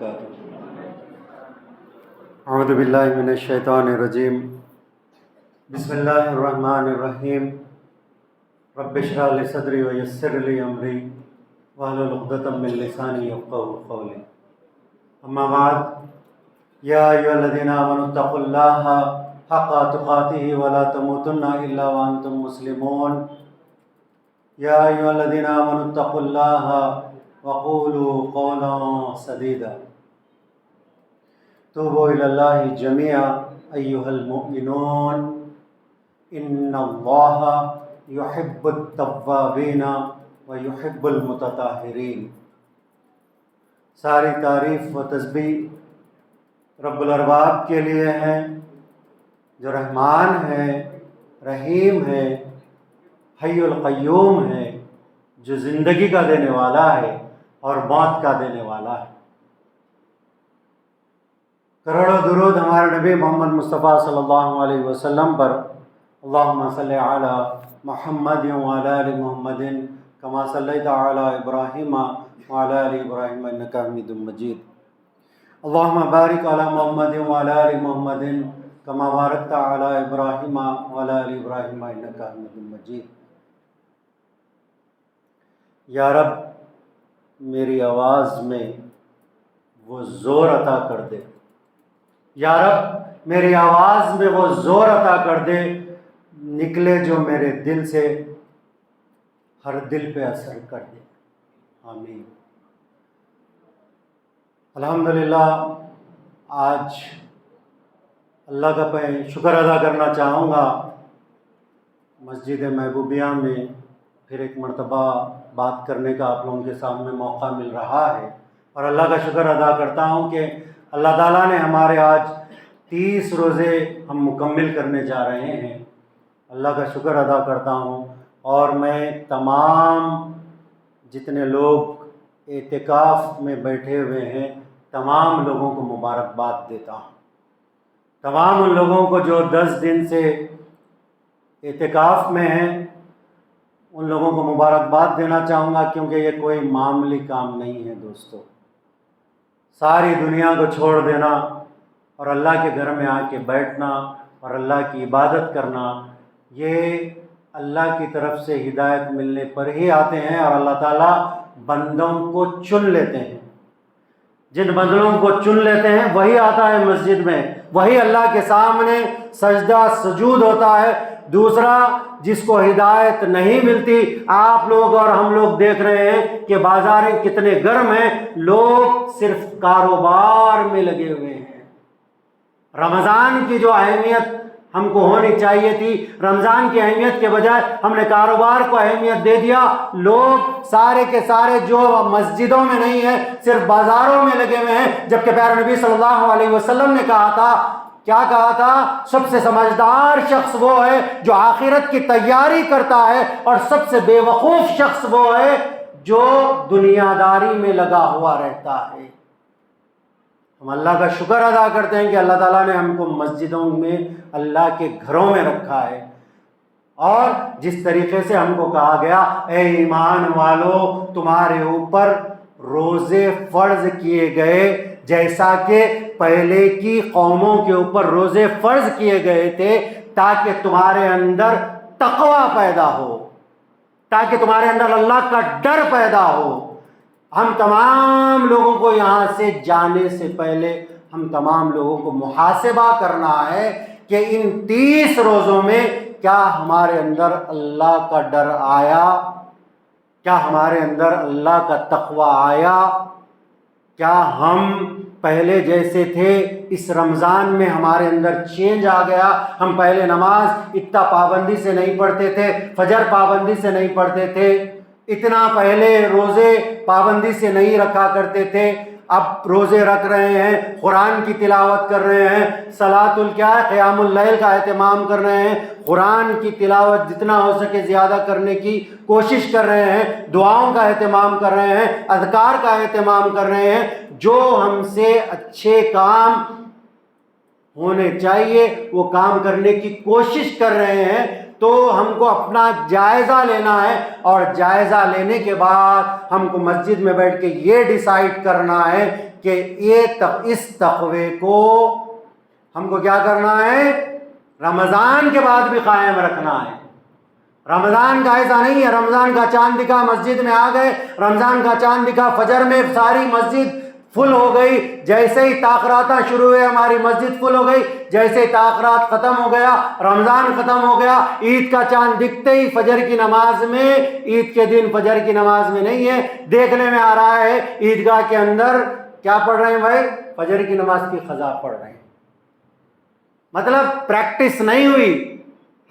وبرکاتہ۔ اعوذ باللہ من الشیطان الرجیم، بسم اللہ الرحمن الرحیم۔ رب اشرح لی صدری ویسر لی امری واحلل عقدۃ من لسانی یفقہوا قولی۔ اما بعد، یا ایھا الذین آمنوا اتقوا اللہ حق تقاتہ ولا تموتن الا وانتم مسلمون۔ یا ایھا الذین آمنوا اتقوا اللہ وقولوا قولا سدیدا۔ توبوا الی اللہ جميعا ایھا المؤمنون ان اللہ یحب التوابین ویحب المتطہرین۔ ساری تعریف و تسبیح رب الارباب کے لیے ہے، جو رحمان ہے، رحیم ہے، حی القیوم ہے، جو زندگی کا دینے والا ہے اور موت کا دینے والا ہے۔ کروڑوں درود ہمارے نبی محمد مصطفیٰ صلی اللہ علیہ وسلم پر۔ اللہم صلی علی محمد وعلی آل محمد کما صلیت علی ابراہیم وعلی آل ابراہیم انک حمید مجید۔ اللہم بارک علی محمد وعلی آل محمد کما بارکت علی ابراہیم وعلی آل ابراہیم انک حمید مجید۔ یا رب، میری آواز میں وہ زور عطا کر دے۔ یا رب، میری آواز میں وہ زور عطا کر دے، نکلے جو میرے دل سے، ہر دل پہ اثر کر دے، آمین۔ الحمدللہ، آج اللہ کا شکر ادا کرنا چاہوں گا، مسجد محبوبیہ میں پھر ایک مرتبہ بات کرنے کا آپ لوگوں کے سامنے موقع مل رہا ہے، اور اللہ کا شکر ادا کرتا ہوں کہ اللہ تعالیٰ نے ہمارے آج 30 روزے ہم مکمل کرنے جا رہے ہیں۔ اللہ کا شکر ادا کرتا ہوں، اور میں تمام جتنے لوگ اعتکاف میں بیٹھے ہوئے ہیں تمام لوگوں کو مبارکباد دیتا ہوں۔ تمام ان لوگوں کو جو 10 دن سے اعتکاف میں ہیں، ان لوگوں کو مبارکباد دینا چاہوں گا، کیونکہ یہ کوئی معمولی کام نہیں ہے دوستو۔ ساری دنیا کو چھوڑ دینا اور اللہ کے گھر میں آ کے بیٹھنا اور اللہ کی عبادت کرنا، یہ اللہ کی طرف سے ہدایت ملنے پر ہی آتے ہیں، اور اللہ تعالیٰ بندوں کو چن لیتے ہیں۔ جن بندوں کو چن لیتے ہیں وہی آتا ہے مسجد میں، وہی اللہ کے سامنے سجدہ سجود ہوتا ہے۔ دوسرا، جس کو ہدایت نہیں ملتی، آپ لوگ اور ہم لوگ دیکھ رہے ہیں کہ بازاریں کتنے گرم ہیں، لوگ صرف کاروبار میں لگے ہوئے ہیں۔ رمضان کی جو اہمیت ہم کو ہونی چاہیے تھی، رمضان کی اہمیت کے بجائے ہم نے کاروبار کو اہمیت دے دیا۔ لوگ سارے کے سارے جو مسجدوں میں نہیں ہیں، صرف بازاروں میں لگے ہوئے ہیں، جبکہ پیارے نبی صلی اللہ علیہ وسلم نے کہا تھا، کیا کہا تھا؟ سب سے سمجھدار شخص وہ ہے جو آخرت کی تیاری کرتا ہے، اور سب سے بے وقوف شخص وہ ہے جو دنیا داری میں لگا ہوا رہتا ہے۔ ہم اللہ کا شکر ادا کرتے ہیں کہ اللہ تعالیٰ نے ہم کو مسجدوں میں، اللہ کے گھروں میں رکھا ہے، اور جس طریقے سے ہم کو کہا گیا، اے ایمان والو، تمہارے اوپر روزے فرض کیے گئے جیسا کہ پہلے کی قوموں کے اوپر روزے فرض کیے گئے تھے، تاکہ تمہارے اندر تقوی پیدا ہو، تاکہ تمہارے اندر اللہ کا ڈر پیدا ہو۔ ہم تمام لوگوں کو یہاں سے جانے سے پہلے ہم تمام لوگوں کو محاسبہ کرنا ہے کہ ان 30 روزوں میں کیا ہمارے اندر اللہ کا ڈر آیا؟ کیا ہمارے اندر اللہ کا تقوی آیا؟ کیا ہم پہلے جیسے تھے اس رمضان میں ہمارے اندر چینج آ گیا؟ ہم پہلے نماز اتنا پابندی سے نہیں پڑھتے تھے، فجر پابندی سے نہیں پڑھتے تھے، اتنا پہلے روزے پابندی سے نہیں رکھا کرتے تھے، اب روزے رکھ رہے ہیں، قرآن کی تلاوت کر رہے ہیں، قیام اللیل کا اہتمام کر رہے ہیں، قرآن کی تلاوت جتنا ہو سکے زیادہ کرنے کی کوشش کر رہے ہیں، دعاؤں کا اہتمام کر رہے ہیں، اذکار کا اہتمام کر رہے ہیں۔ جو ہم سے اچھے کام ہونے چاہیے وہ کام کرنے کی کوشش کر رہے ہیں، تو ہم کو اپنا جائزہ لینا ہے، اور جائزہ لینے کے بعد ہم کو مسجد میں بیٹھ کے یہ ڈیسائیڈ کرنا ہے کہ اس تقوی کو ہم کو کیا کرنا ہے؟ رمضان کے بعد بھی قائم رکھنا ہے۔ رمضان کا ایسا نہیں ہے رمضان کا چاند دکھا مسجد میں آ گئے، رمضان کا چاند دکھا فجر میں ساری مسجد فل ہو گئی، جیسے ہی تاخیرات شروع ہوئے ہماری مسجد فل ہو گئی، جیسے ہی تاخیرات ختم ہو گیا، رمضان ختم ہو گیا، عید کا چاند دکھتے ہی فجر کی نماز میں، عید کے دن فجر کی نماز میں نہیں ہے، دیکھنے میں آ رہا ہے عیدگاہ کے اندر کیا پڑھ رہے ہیں بھائی؟ فجر کی نماز کی قضا پڑھ رہے ہیں۔ مطلب پریکٹس نہیں ہوئی۔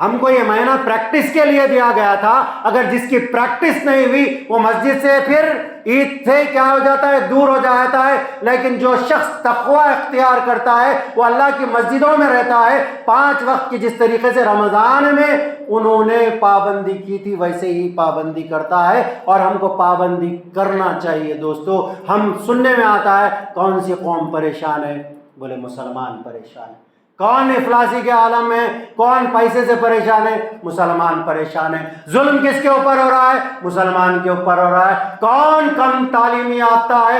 ہم کو یہ مہینہ پریکٹس کے لیے دیا گیا تھا، اگر جس کی پریکٹس نہیں ہوئی وہ مسجد سے پھر عید سے کیا ہو جاتا ہے؟ دور ہو جاتا ہے۔ لیکن جو شخص تقوی اختیار کرتا ہے وہ اللہ کی مسجدوں میں رہتا ہے، 5 وقت کی جس طریقے سے رمضان میں انہوں نے پابندی کی تھی ویسے ہی پابندی کرتا ہے، اور ہم کو پابندی کرنا چاہیے دوستو۔ ہم سننے میں آتا ہے کون سی قوم پریشان ہے؟ بولے مسلمان پریشان ہے۔ کون افلاسی کے عالم میں؟ کون پیسے سے پریشان ہے؟ مسلمان پریشان ہے۔ ظلم کس کے اوپر ہو رہا ہے؟ مسلمان کے اوپر ہو رہا ہے۔ کون کم تعلیمی یافتہ ہے؟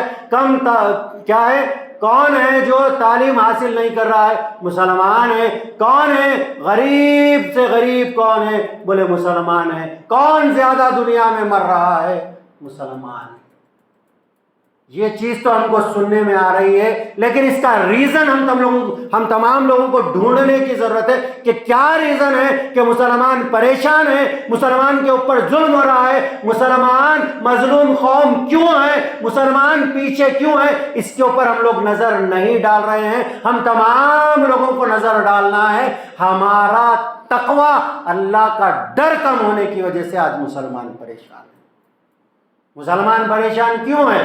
کیا ہے؟ کون ہے جو تعلیم حاصل نہیں کر رہا ہے؟ مسلمان ہے۔ کون ہے غریب سے غریب؟ کون ہے؟ بولے مسلمان ہے۔ کون زیادہ دنیا میں مر رہا ہے؟ مسلمان ہے۔ یہ چیز تو ہم کو سننے میں آ رہی ہے، لیکن اس کا ریزن ہم تمام لوگوں کو ڈھونڈنے کی ضرورت ہے کہ کیا ریزن ہے کہ مسلمان پریشان ہے، مسلمان کے اوپر ظلم ہو رہا ہے، مسلمان مظلوم قوم کیوں ہے، مسلمان پیچھے کیوں ہے؟ اس کے اوپر ہم لوگ نظر نہیں ڈال رہے ہیں۔ ہم تمام لوگوں کو نظر ڈالنا ہے۔ ہمارا تقوی، اللہ کا ڈر کم ہونے کی وجہ سے آج مسلمان پریشان ہے۔ مسلمان پریشان کیوں ہے؟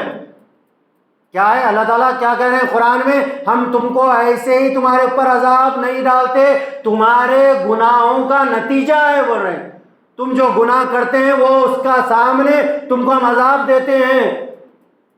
کیا ہے؟ اللہ تعالیٰ کیا کہہ رہے ہیں قرآن میں؟ ہم تم کو ایسے ہی تمہارے اوپر عذاب نہیں ڈالتے، تمہارے گناہوں کا نتیجہ ہے بول رہے ہیں۔ تم جو گناہ کرتے ہیں وہ اس کا سامنے تم کو ہم عذاب دیتے ہیں۔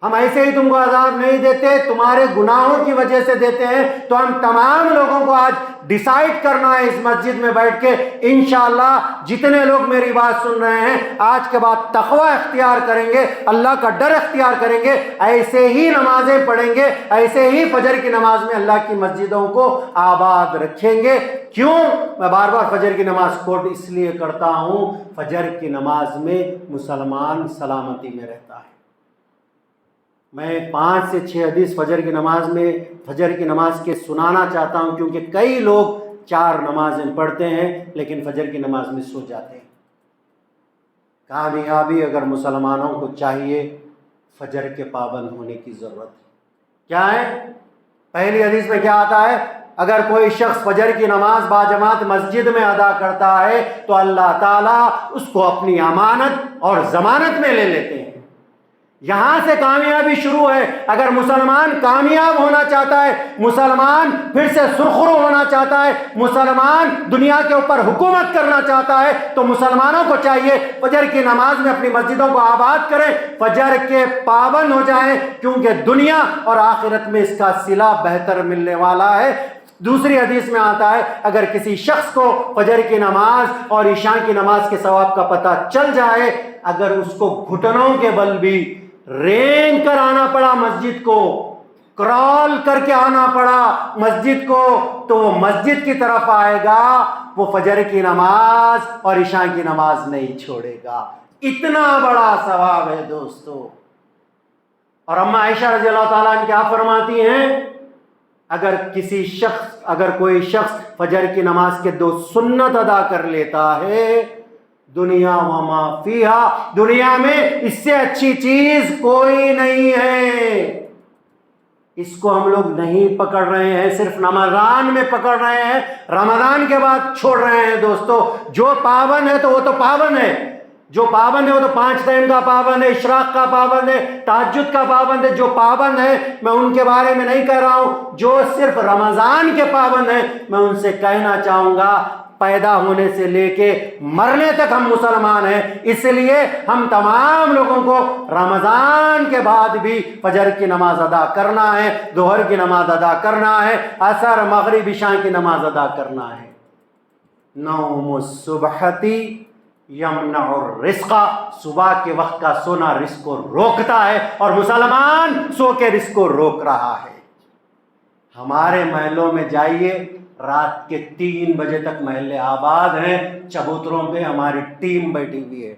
ہم ایسے ہی تم کو عذاب نہیں دیتے، تمہارے گناہوں کی وجہ سے دیتے ہیں۔ تو ہم تمام لوگوں کو آج ڈیسائیڈ کرنا ہے اس مسجد میں بیٹھ کے، انشاءاللہ جتنے لوگ میری بات سن رہے ہیں آج کے بعد تقوی اختیار کریں گے، اللہ کا ڈر اختیار کریں گے، ایسے ہی نمازیں پڑھیں گے، ایسے ہی فجر کی نماز میں اللہ کی مسجدوں کو آباد رکھیں گے۔ کیوں میں بار بار فجر کی نماز کوٹ اس لیے کرتا ہوں؟ فجر کی نماز میں مسلمان سلامتی میں رہتا ہے۔ میں 5 سے 6 حدیث فجر کی نماز کے سنانا چاہتا ہوں، کیونکہ کئی لوگ 4 نمازیں پڑھتے ہیں لیکن فجر کی نماز میں سو جاتے ہیں۔ کامیابی اگر مسلمانوں کو چاہیے، فجر کے پابند ہونے کی ضرورت ہے۔ کیا ہے؟ پہلی حدیث میں کیا آتا ہے؟ اگر کوئی شخص فجر کی نماز باجماعت مسجد میں ادا کرتا ہے تو اللہ تعالیٰ اس کو اپنی امانت اور ضمانت میں لے لیتے ہیں۔ یہاں سے کامیابی شروع ہے۔ اگر مسلمان کامیاب ہونا چاہتا ہے، مسلمان پھر سے سرخرو ہونا چاہتا ہے، مسلمان دنیا کے اوپر حکومت کرنا چاہتا ہے، تو مسلمانوں کو چاہیے فجر کی نماز میں اپنی مسجدوں کو آباد کریں، فجر کے پابند ہو جائیں، کیونکہ دنیا اور آخرت میں اس کا صلہ بہتر ملنے والا ہے۔ دوسری حدیث میں آتا ہے اگر کسی شخص کو فجر کی نماز اور عشاء کی نماز کے ثواب کا پتہ چل جائے، اگر اس کو گھٹنوں کے بل بھی رینگ کر آنا پڑا مسجد کو، کرال کر کے آنا پڑا مسجد کو، تو وہ مسجد کی طرف آئے گا، وہ فجر کی نماز اور عشاء کی نماز نہیں چھوڑے گا۔ اتنا بڑا ثواب ہے دوستو۔ اور اما عائشہ رضی اللہ تعالیٰ عنہ کیا فرماتی ہیں؟ اگر کوئی شخص فجر کی نماز کے 2 سنت ادا کر لیتا ہے، دنیا وما فیہا، دنیا میں اس سے اچھی چیز کوئی نہیں ہے۔ اس کو ہم لوگ نہیں پکڑ رہے ہیں، صرف رمضان میں پکڑ رہے ہیں، رمضان کے بعد چھوڑ رہے ہیں۔ دوستو جو پابند ہے تو وہ تو پابند ہے، جو پابند ہے وہ تو 5 ٹائم کا پابند ہے، اشراق کا پابند ہے، تہجد کا پابند ہے۔ جو پابند ہے میں ان کے بارے میں نہیں کہہ رہا ہوں، جو صرف رمضان کے پابند ہیں میں ان سے کہنا چاہوں گا پیدا ہونے سے لے کے مرنے تک ہم مسلمان ہیں، اس لیے ہم تمام لوگوں کو رمضان کے بعد بھی فجر کی نماز ادا کرنا ہے، ظہر کی نماز ادا کرنا ہے، عصر مغرب عشاء کی نماز ادا کرنا ہے۔ نوم الصبحتی یمنع الرزق، صبح کے وقت کا سونا رزق کو روکتا ہے، اور مسلمان سو کے رزق کو روک رہا ہے۔ ہمارے محلوں میں جائیے، رات کے 3 بجے تک محلے آباد ہیں، چبوتروں پہ ہماری ٹیم بیٹھی ہوئی ہے۔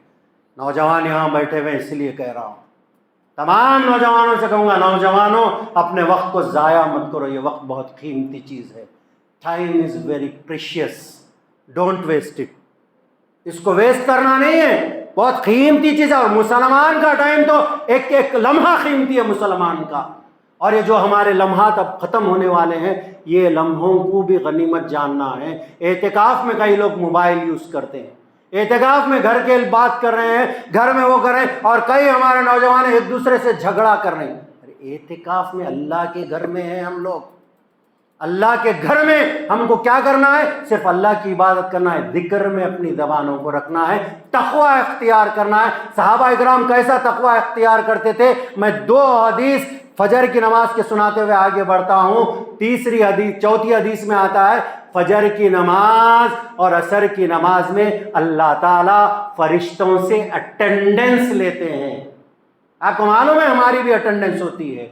نوجوان یہاں بیٹھے ہوئے اس لیے کہہ رہا ہوں، تمام نوجوانوں سے کہوں گا، نوجوانوں اپنے وقت کو ضائع مت کرو، یہ وقت بہت قیمتی چیز ہے۔ Time is very precious, don't waste it, اس کو ویسٹ کرنا نہیں ہے، بہت قیمتی چیز ہے۔ اور مسلمان کا ٹائم تو ایک ایک لمحہ قیمتی ہے مسلمان کا، اور یہ جو ہمارے لمحات اب ختم ہونے والے ہیں، یہ لمحوں کو بھی غنیمت جاننا ہے۔ اعتکاف میں کئی لوگ موبائل یوز کرتے ہیں، اعتکاف میں گھر کے بات کر رہے ہیں، گھر میں وہ کر رہے ہیں، اور کئی ہمارے نوجوان ایک دوسرے سے جھگڑا کر رہے ہیں۔ اعتکاف میں اللہ کے گھر میں ہیں ہم لوگ، اللہ کے گھر میں ہم کو کیا کرنا ہے؟ صرف اللہ کی عبادت کرنا ہے، ذکر میں اپنی زبانوں کو رکھنا ہے، تقوی اختیار کرنا ہے۔ صحابہ اکرام کیسا تقوی اختیار کرتے تھے؟ میں 2 حدیث فجر کی نماز کے سناتے ہوئے آگے بڑھتا ہوں۔ چوتھی حدیث میں آتا ہے، فجر کی نماز اور عصر کی نماز میں اللہ تعالیٰ فرشتوں سے اٹینڈنس لیتے ہیں۔ آپ کو معلوم ہے ہماری بھی اٹینڈنس ہوتی ہے،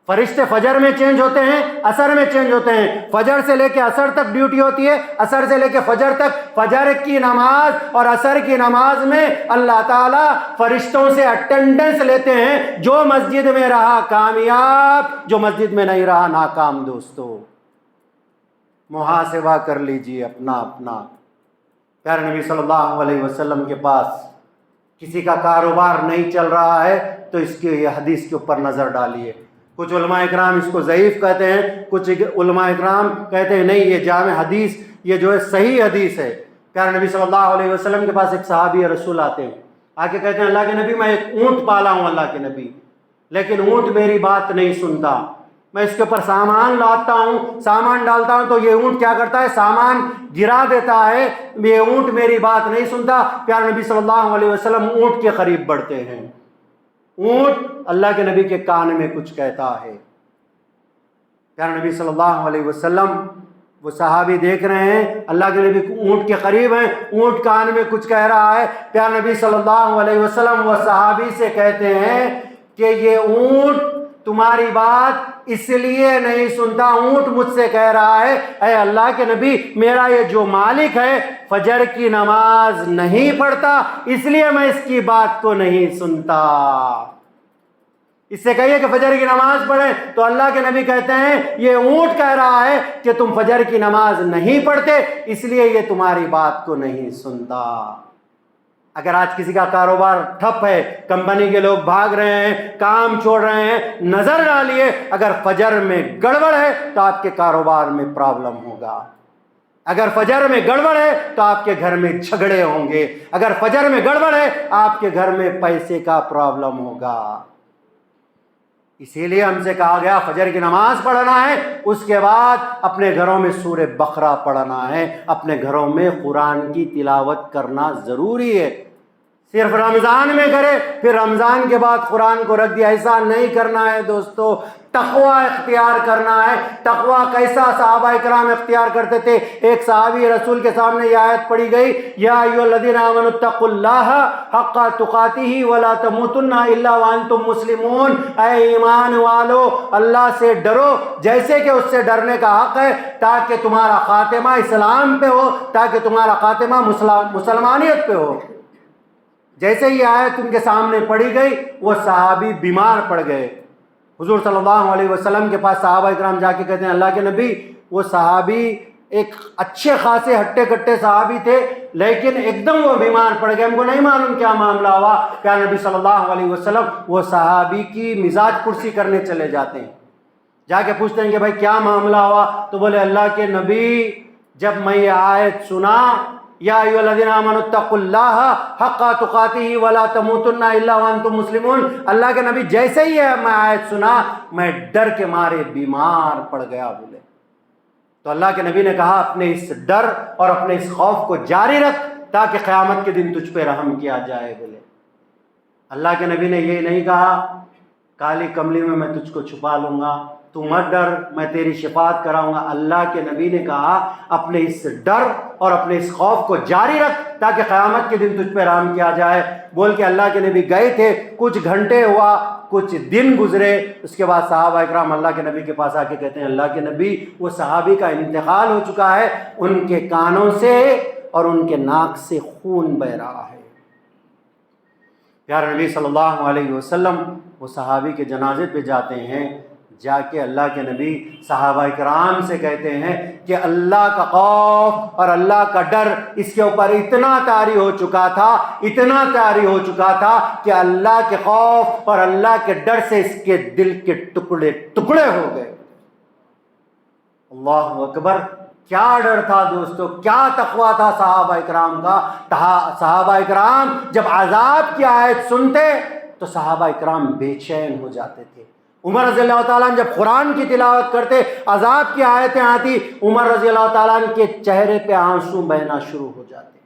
فرشتے فجر میں چینج ہوتے ہیں، عصر میں چینج ہوتے ہیں، فجر سے لے کے عصر تک ڈیوٹی ہوتی ہے، عصر سے لے کے فجر تک۔ فجر کی نماز اور عصر کی نماز میں اللہ تعالیٰ فرشتوں سے اٹینڈنس لیتے ہیں۔ جو مسجد میں رہا کامیاب، جو مسجد میں نہیں رہا ناکام۔ دوستو محاسبہ کر لیجئے اپنا۔ پیارے نبی صلی اللہ علیہ وسلم کے پاس کسی کا کاروبار نہیں چل رہا ہے تو اس کی یہ حدیث کے اوپر نظر ڈالیے۔ کچھ علماء اکرام اس کو ضعیف کہتے ہیں، کچھ علماء اکرام کہتے ہیں نہیں یہ جامع حدیث، یہ جو ہے صحیح حدیث ہے۔ پیارے نبی صلی اللہ علیہ وسلم کے پاس ایک صحابی رسول آتے ہیں، آ کے کہتے ہیں اللہ کے نبی میں ایک اونٹ پالا ہوں اللہ کے نبی، لیکن اونٹ میری بات نہیں سنتا، میں اس کے اوپر سامان لاتا ہوں، سامان ڈالتا ہوں تو یہ اونٹ کیا کرتا ہے؟ سامان گرا دیتا ہے، یہ اونٹ میری بات نہیں سنتا۔ پیارے نبی صلی اللہ علیہ وسلم اونٹ کے قریب بڑھتے ہیں، اونٹ اللہ کے نبی کے کان میں کچھ کہتا ہے۔ پیارے نبی صلی اللہ علیہ وسلم وہ صحابی دیکھ رہے ہیں، اللہ کے نبی اونٹ کے قریب ہیں، اونٹ کان میں کچھ کہہ رہا ہے۔ پیارے نبی صلی اللہ علیہ وسلم وہ صحابی سے کہتے ہیں کہ یہ اونٹ تمہاری بات اس لیے نہیں سنتا، اونٹ مجھ سے کہہ رہا ہے اے اللہ کے نبی میرا یہ جو مالک ہے فجر کی نماز نہیں پڑھتا، اس لیے میں اس کی بات کو نہیں سنتا۔ اس سے کہیے کہ فجر کی نماز پڑھیں، تو اللہ کے نبی کہتے ہیں یہ اونٹ کہہ رہا ہے کہ تم فجر کی نماز نہیں پڑھتے، اس لیے یہ تمہاری بات کو نہیں سنتا۔ اگر آج کسی کا کاروبار ٹھپ ہے، کمپنی کے لوگ بھاگ رہے ہیں، کام چھوڑ رہے ہیں، نظر ڈالیے اگر فجر میں گڑبڑ ہے تو آپ کے کاروبار میں پرابلم ہوگا، اگر فجر میں گڑبڑ ہے تو آپ کے گھر میں جھگڑے ہوں گے، اگر فجر میں گڑبڑ ہے آپ کے گھر میں پیسے کا پرابلم ہوگا۔ اسی لیے ہم سے کہا گیا فجر کی نماز پڑھنا ہے، اس کے بعد اپنے گھروں میں سورہ بقرہ پڑھنا ہے، اپنے گھروں میں قرآن کی تلاوت کرنا ضروری ہے۔ صرف رمضان میں کرے پھر رمضان کے بعد قرآن کو رکھ دیا، ایسا نہیں کرنا ہے دوستو۔ تقوی اختیار کرنا ہے۔ تقوی کیسا صحابہ اکرام اختیار کرتے تھے؟ ایک صحابی رسول کے سامنے یہ آیت پڑھی گئی، یا ایھا الذین آمنوا اتقوا اللہ حق تقاتہ ولا تموتن الا وانتم مسلمون، اے ایمان والو اللہ سے ڈرو جیسے کہ اس سے ڈرنے کا حق ہے، تاکہ تمہارا خاتمہ اسلام پہ ہو، تاکہ تمہارا خاتمہ مسلمانیت پہ ہو۔ جیسے یہ آیت ان کے سامنے پڑھی گئی وہ صحابی بیمار پڑ گئے، حضور صلی اللہ علیہ وسلم کے پاس صحابہ اکرام جا کے کہتے ہیں اللہ کے نبی وہ صحابی ایک اچھے خاصے ہٹے کٹے صحابی تھے لیکن ایک دم وہ بیمار پڑ گئے، ہم کو نہیں معلوم کیا معاملہ ہوا۔ پیارے نبی صلی اللہ علیہ وسلم وہ صحابی کی مزاج پرسی کرنے چلے جاتے ہیں، جا کے پوچھتے ہیں کہ بھائی کیا معاملہ ہوا؟ تو بولے اللہ کے نبی جب میں یہ آیت سنا یا ایھا الذین آمنوا اتقوا اللہ حق تقاتہ ولا تموتن الا وانتم مسلمون، اللہ کے نبی جیسے ہی میں آیت سنا میں ڈر کے مارے بیمار پڑ گیا بولے۔ تو اللہ کے نبی نے کہا اپنے اس ڈر اور اپنے اس خوف کو جاری رکھ تاکہ قیامت کے دن تجھ پہ رحم کیا جائے بولے۔ اللہ کے نبی نے یہ نہیں کہا کالی کملی میں تجھ کو چھپا لوں گا، تو مت ڈر، میں تیری شفاعت کراؤں گا۔ اللہ کے نبی نے کہا اپنے اس ڈر اور اپنے اس خوف کو جاری رکھ تاکہ قیامت کے دن تجھ پہ رحم کیا جائے۔ بول کے اللہ کے نبی گئے تھے، کچھ گھنٹے ہوا، کچھ دن گزرے، اس کے بعد صحابہ اکرام اللہ کے نبی کے پاس آ کے کہتے ہیں اللہ کے نبی وہ صحابی کا انتقال ہو چکا ہے، ان کے کانوں سے اور ان کے ناک سے خون بہ رہا ہے۔ پیارے نبی صلی اللہ علیہ وسلم وہ صحابی کے جنازے پہ جاتے ہیں، جا کے اللہ کے نبی صحابہ کرام سے کہتے ہیں کہ اللہ کا خوف اور اللہ کا ڈر اس کے اوپر اتنا طاری ہو چکا تھا، اتنا طاری ہو چکا تھا کہ اللہ کے خوف اور اللہ کے ڈر سے اس کے دل کے ٹکڑے ٹکڑے ہو گئے۔ اللہ اکبر! کیا ڈر تھا دوستو، کیا تقویٰ تھا صحابہ اکرام کا۔ صحابہ اکرام جب عذاب کی آیت سنتے تو صحابہ اکرام بے چین ہو جاتے تھے۔ عمر رضی اللہ تعالیٰ عنہ جب قرآن کی تلاوت کرتے، عذاب کی آیتیں آتی، عمر رضی اللہ تعالیٰ عنہ کے چہرے پہ آنسو بہنا شروع ہو جاتے۔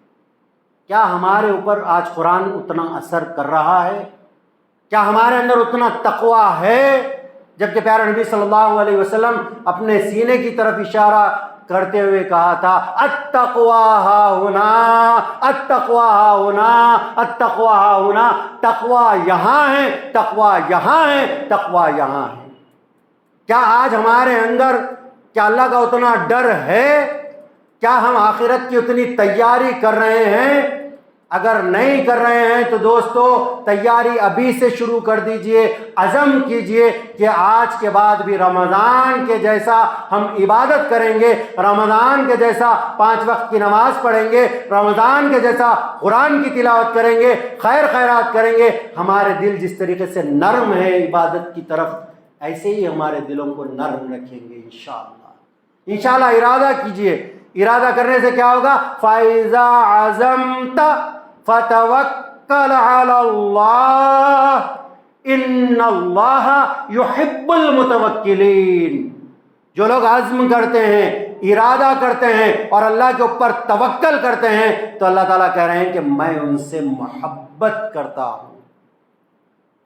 کیا ہمارے اوپر آج قرآن اتنا اثر کر رہا ہے؟ کیا ہمارے اندر اتنا تقویٰ ہے؟ جبکہ پیارے نبی صلی اللہ علیہ وسلم اپنے سینے کی طرف اشارہ کرتے ہوئے کہا تھا التقویٰ ہاہنا، التقویٰ ہاہنا، التقویٰ ہاہنا، تقویٰ یہاں ہے، تقویٰ یہاں ہے، تقویٰ یہاں ہے۔ کیا آج ہمارے اندر کیا اللہ کا اتنا ڈر ہے؟ کیا ہم آخرت کی اتنی تیاری کر رہے ہیں؟ اگر نہیں کر رہے ہیں تو دوستو تیاری ابھی سے شروع کر دیجئے، عزم کیجئے کہ آج کے بعد بھی رمضان کے جیسا ہم عبادت کریں گے، رمضان کے جیسا 5 وقت کی نماز پڑھیں گے، رمضان کے جیسا قرآن کی تلاوت کریں گے، خیر خیرات کریں گے۔ ہمارے دل جس طریقے سے نرم ہے عبادت کی طرف، ایسے ہی ہمارے دلوں کو نرم رکھیں گے انشاءاللہ۔ انشاءاللہ ارادہ کیجئے۔ ارادہ کرنے سے کیا ہوگا؟ فَإِذَا عَزَمْتَ فَتَوَكَّلْ عَلَى اللَّهِ إِنَّ اللَّهَ يُحِبُّ الْمُتَوَكِّلِينَ۔ جو لوگ عزم کرتے ہیں، ارادہ کرتے ہیں اور اللہ کے اوپر توکل کرتے ہیں تو اللہ تعالیٰ کہہ رہے ہیں کہ میں ان سے محبت کرتا ہوں۔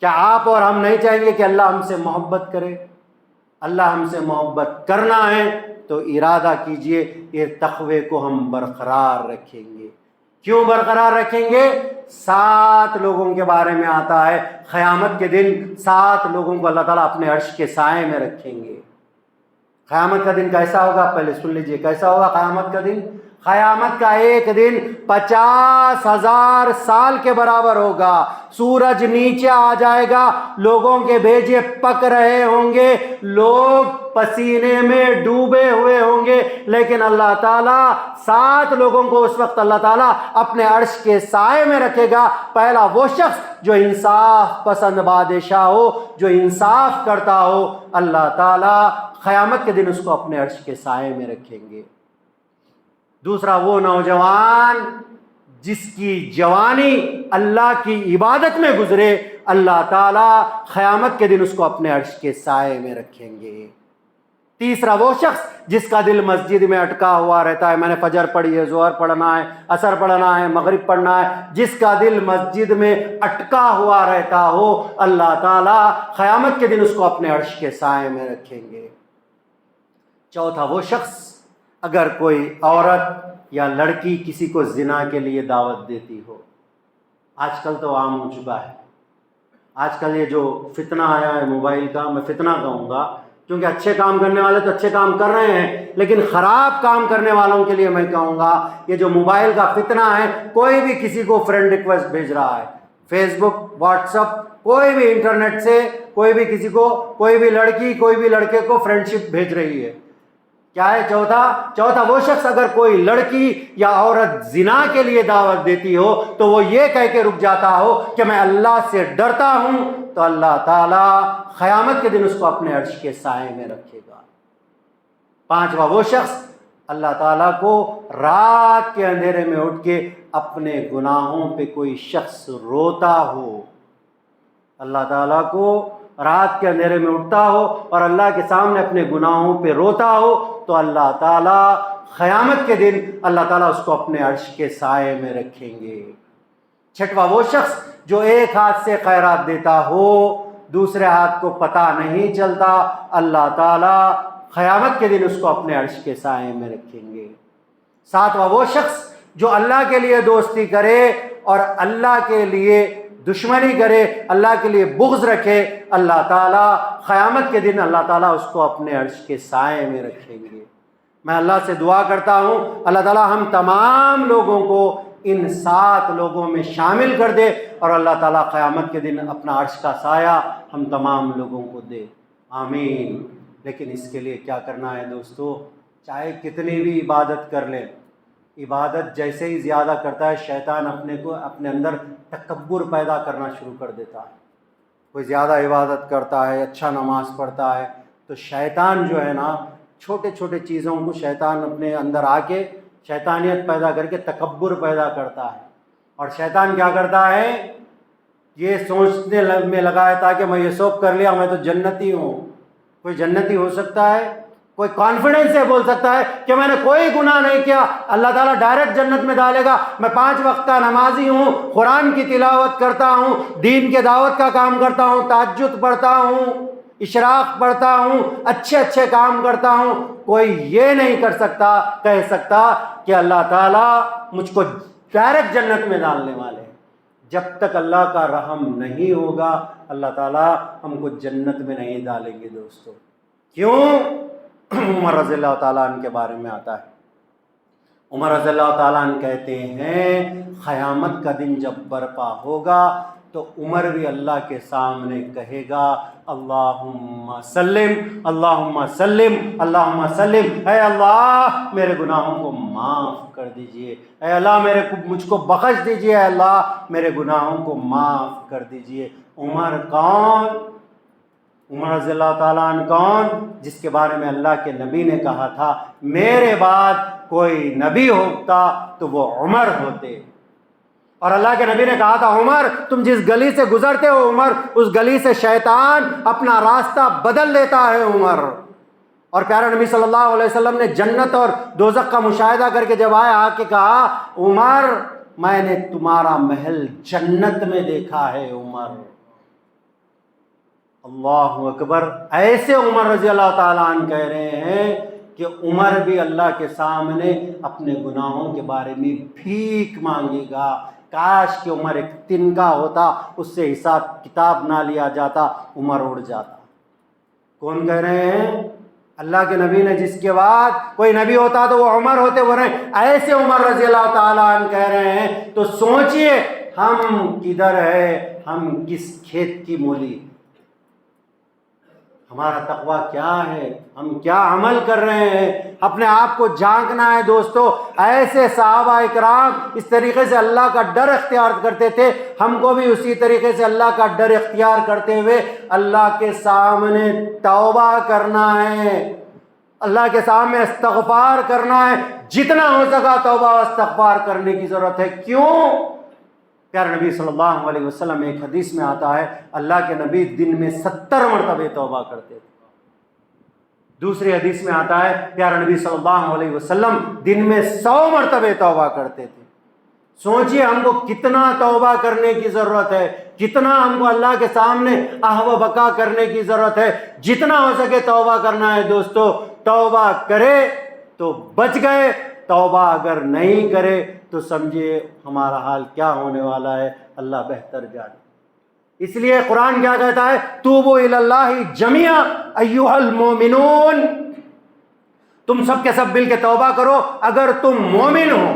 کیا آپ اور ہم نہیں چاہیں گے کہ اللہ ہم سے محبت کرے؟ اللہ ہم سے محبت کرنا ہے تو ارادہ کیجئے یہ تقوی کو ہم برقرار رکھیں گے۔ کیوں برقرار رکھیں گے؟ 7 لوگوں کے بارے میں آتا ہے قیامت کے دن 7 لوگوں کو اللہ تعالیٰ اپنے عرش کے سائے میں رکھیں گے۔ قیامت کا دن کیسا ہوگا؟ پہلے سن لیجئے کیسا ہوگا قیامت کا دن۔ قیامت کا ایک دن 50,000 سال کے برابر ہوگا۔ سورج نیچے آ جائے گا، لوگوں کے بھیجے پک رہے ہوں گے، لوگ پسینے میں ڈوبے ہوئے ہوں گے، لیکن اللہ تعالیٰ 7 لوگوں کو اس وقت اللہ تعالیٰ اپنے عرش کے سائے میں رکھے گا۔ پہلا وہ شخص جو انصاف پسند بادشاہ ہو، جو انصاف کرتا ہو، اللہ تعالیٰ قیامت کے دن اس کو اپنے عرش کے سائے میں رکھیں گے۔ دوسرا وہ نوجوان جس کی جوانی اللہ کی عبادت میں گزرے، اللہ تعالیٰ قیامت کے دن اس کو اپنے عرش کے سائے میں رکھیں گے۔ تیسرا وہ شخص جس کا دل مسجد میں اٹکا ہوا رہتا ہے، میں نے فجر پڑھی ہے، ظہر پڑھنا ہے، عصر پڑھنا ہے، مغرب پڑھنا ہے، جس کا دل مسجد میں اٹکا ہوا رہتا ہو، اللہ تعالیٰ قیامت کے دن اس کو اپنے عرش کے سائے میں رکھیں گے۔ چوتھا وہ شخص اگر کوئی عورت یا لڑکی کسی کو زنا کے لیے دعوت دیتی ہو، آج کل تو عام ہو چکا ہے، آج کل یہ جو فتنہ آیا ہے موبائل کا، میں فتنہ کہوں گا کیونکہ اچھے کام کرنے والے تو اچھے کام کر رہے ہیں، لیکن خراب کام کرنے والوں کے لیے میں کہوں گا یہ جو موبائل کا فتنہ ہے، کوئی بھی کسی کو فرینڈ ریکویسٹ بھیج رہا ہے، فیس بک، واٹس ایپ، کوئی بھی انٹرنیٹ سے کوئی بھی کسی کو، کوئی بھی لڑکی کوئی بھی لڑکے کو فرینڈ شپ بھیج رہی ہے۔ کیا ہے چوتھا وہ شخص اگر کوئی لڑکی یا عورت زنا کے لیے دعوت دیتی ہو تو وہ یہ کہہ کے رک جاتا ہو کہ میں اللہ سے ڈرتا ہوں، تو اللہ تعالیٰ قیامت کے دن اس کو اپنے عرش کے سائے میں رکھے گا۔ پانچواں وہ شخص اللہ تعالیٰ کو رات کے اندھیرے میں اٹھ کے اپنے گناہوں پہ کوئی شخص روتا ہو، اللہ تعالیٰ کو رات کے اندھیرے میں اٹھتا ہو اور اللہ کے سامنے اپنے گناہوں پہ روتا ہو، تو اللہ تعالیٰ قیامت کے دن اللہ تعالیٰ اس کو اپنے عرش کے سائے میں رکھیں گے۔ چھٹواں وہ شخص جو ایک ہاتھ سے خیرات دیتا ہو، دوسرے ہاتھ کو پتہ نہیں چلتا، اللہ تعالیٰ قیامت کے دن اس کو اپنے عرش کے سائے میں رکھیں گے۔ ساتواں وہ شخص جو اللہ کے لیے دوستی کرے اور اللہ کے لیے دشمنی کرے، اللہ کے لیے بغض رکھے، اللہ تعالیٰ قیامت کے دن اللہ تعالیٰ اس کو اپنے عرش کے سائے میں رکھیں گے۔ میں اللہ سے دعا کرتا ہوں اللہ تعالیٰ ہم تمام لوگوں کو ان 7 لوگوں میں شامل کر دے، اور اللہ تعالیٰ قیامت کے دن اپنا عرش کا سایہ ہم تمام لوگوں کو دے، آمین۔ لیکن اس کے لیے کیا کرنا ہے دوستو؟ چاہے کتنی بھی عبادت کر لیں، عبادت جیسے ہی زیادہ کرتا ہے شیطان اپنے اندر تکبر پیدا کرنا شروع کر دیتا ہے۔ کوئی زیادہ عبادت کرتا ہے، اچھا نماز پڑھتا ہے، تو شیطان جو ہے نا چھوٹے چھوٹے چیزوں کو شیطان اپنے اندر آ کے شیطانیت پیدا کر کے تکبر پیدا کرتا ہے، اور شیطان کیا کرتا ہے؟ یہ سوچنے میں لگا ہے تاکہ میں یہ سب کر لیا میں تو جنتی ہوں۔ کوئی جنتی ہو سکتا ہے؟ کوئی کانفیڈنس سے بول سکتا ہے کہ میں نے کوئی گناہ نہیں کیا اللہ تعالیٰ ڈائریکٹ جنت میں ڈالے گا؟ میں 5 وقت کا نمازی ہوں، قرآن کی تلاوت کرتا ہوں، دین کے دعوت کا کام کرتا ہوں، تہجد پڑھتا ہوں، اشراق پڑھتا ہوں، اچھے کام کرتا ہوں۔ کوئی یہ نہیں کہہ سکتا کہ اللہ تعالیٰ مجھ کو ڈائریکٹ جنت میں ڈالنے والے ہیں۔ جب تک اللہ کا رحم نہیں ہوگا اللہ تعالیٰ ہم کو جنت میں نہیں ڈالیں گے دوستو۔ کیوں؟ عمر رضی اللہ تعالیٰ عنہ کے بارے میں آتا ہے، عمر رضی اللہ تعالیٰ عنہ کہتے ہیں قیامت کا دن جب برپا ہوگا تو عمر بھی اللہ کے سامنے کہے گا اللہم سلم اللہم سلم اللہم سلم، اے اللہ میرے گناہوں کو معاف کر دیجئے، اے اللہ مجھ کو بخش دیجئے، اے اللہ میرے گناہوں کو معاف کر دیجئے۔ عمر کون؟ عمر رضی اللہ تعالیٰ عنہ کون؟ جس کے بارے میں اللہ کے نبی نے کہا تھا میرے بعد کوئی نبی ہوتا تو وہ عمر ہوتے، اور اللہ کے نبی نے کہا تھا عمر تم جس گلی سے گزرتے ہو عمر اس گلی سے شیطان اپنا راستہ بدل دیتا ہے عمر۔ اور پیارے نبی صلی اللہ علیہ وسلم نے جنت اور دوزخ کا مشاہدہ کر کے جب آیا کے کہا عمر میں نے تمہارا محل جنت میں دیکھا ہے عمر۔ اللہ اکبر، ایسے عمر رضی اللہ تعالیٰ عنہ کہہ رہے ہیں کہ عمر بھی اللہ کے سامنے اپنے گناہوں کے بارے میں بھیک مانگے گا۔ کاش کہ عمر ایک تنکا ہوتا، اس سے حساب کتاب نہ لیا جاتا، عمر اڑ جاتا۔ کون کہہ رہے ہیں؟ اللہ کے نبی نے، جس کے بعد کوئی نبی ہوتا تو وہ عمر ہوتے، وہ رہے ایسے عمر رضی اللہ تعالیٰ عنہ کہہ رہے ہیں۔ تو سوچئے ہم کدھر ہے، ہم کس کھیت کی مولی، ہمارا تقویٰ کیا ہے، ہم کیا عمل کر رہے ہیں، اپنے آپ کو جھانکنا ہے دوستو۔ ایسے صحابہ اکرام اس طریقے سے اللہ کا ڈر اختیار کرتے تھے، ہم کو بھی اسی طریقے سے اللہ کا ڈر اختیار کرتے ہوئے اللہ کے سامنے توبہ کرنا ہے، اللہ کے سامنے استغفار کرنا ہے، جتنا ہو سکا توبہ و استغفار کرنے کی ضرورت ہے۔ کیوں؟ پیارے نبی صلی اللہ علیہ وسلم ایک حدیث میں آتا ہے اللہ کے نبی دن میں 70 مرتبہ توبہ کرتے تھے۔ دوسری حدیث میں آتا ہے پیارے نبی صلی اللہ علیہ وسلم دن میں 100 مرتبہ توبہ کرتے تھے۔ سوچئے ہم کو کتنا توبہ کرنے کی ضرورت ہے، کتنا ہم کو اللہ کے سامنے آہ و بکا کرنے کی ضرورت ہے، جتنا ہو سکے توبہ کرنا ہے دوستو۔ توبہ کرے تو بچ گئے، توبہ اگر نہیں کرے تو سمجھیے ہمارا حال کیا ہونے والا ہے، اللہ بہتر جانے۔ اس لیے قرآن کیا کہتا ہے توبوا الی اللہ جمیعا ایھا المؤمنون، تم سب کے سب مل کے توبہ کرو اگر تم مومن ہو۔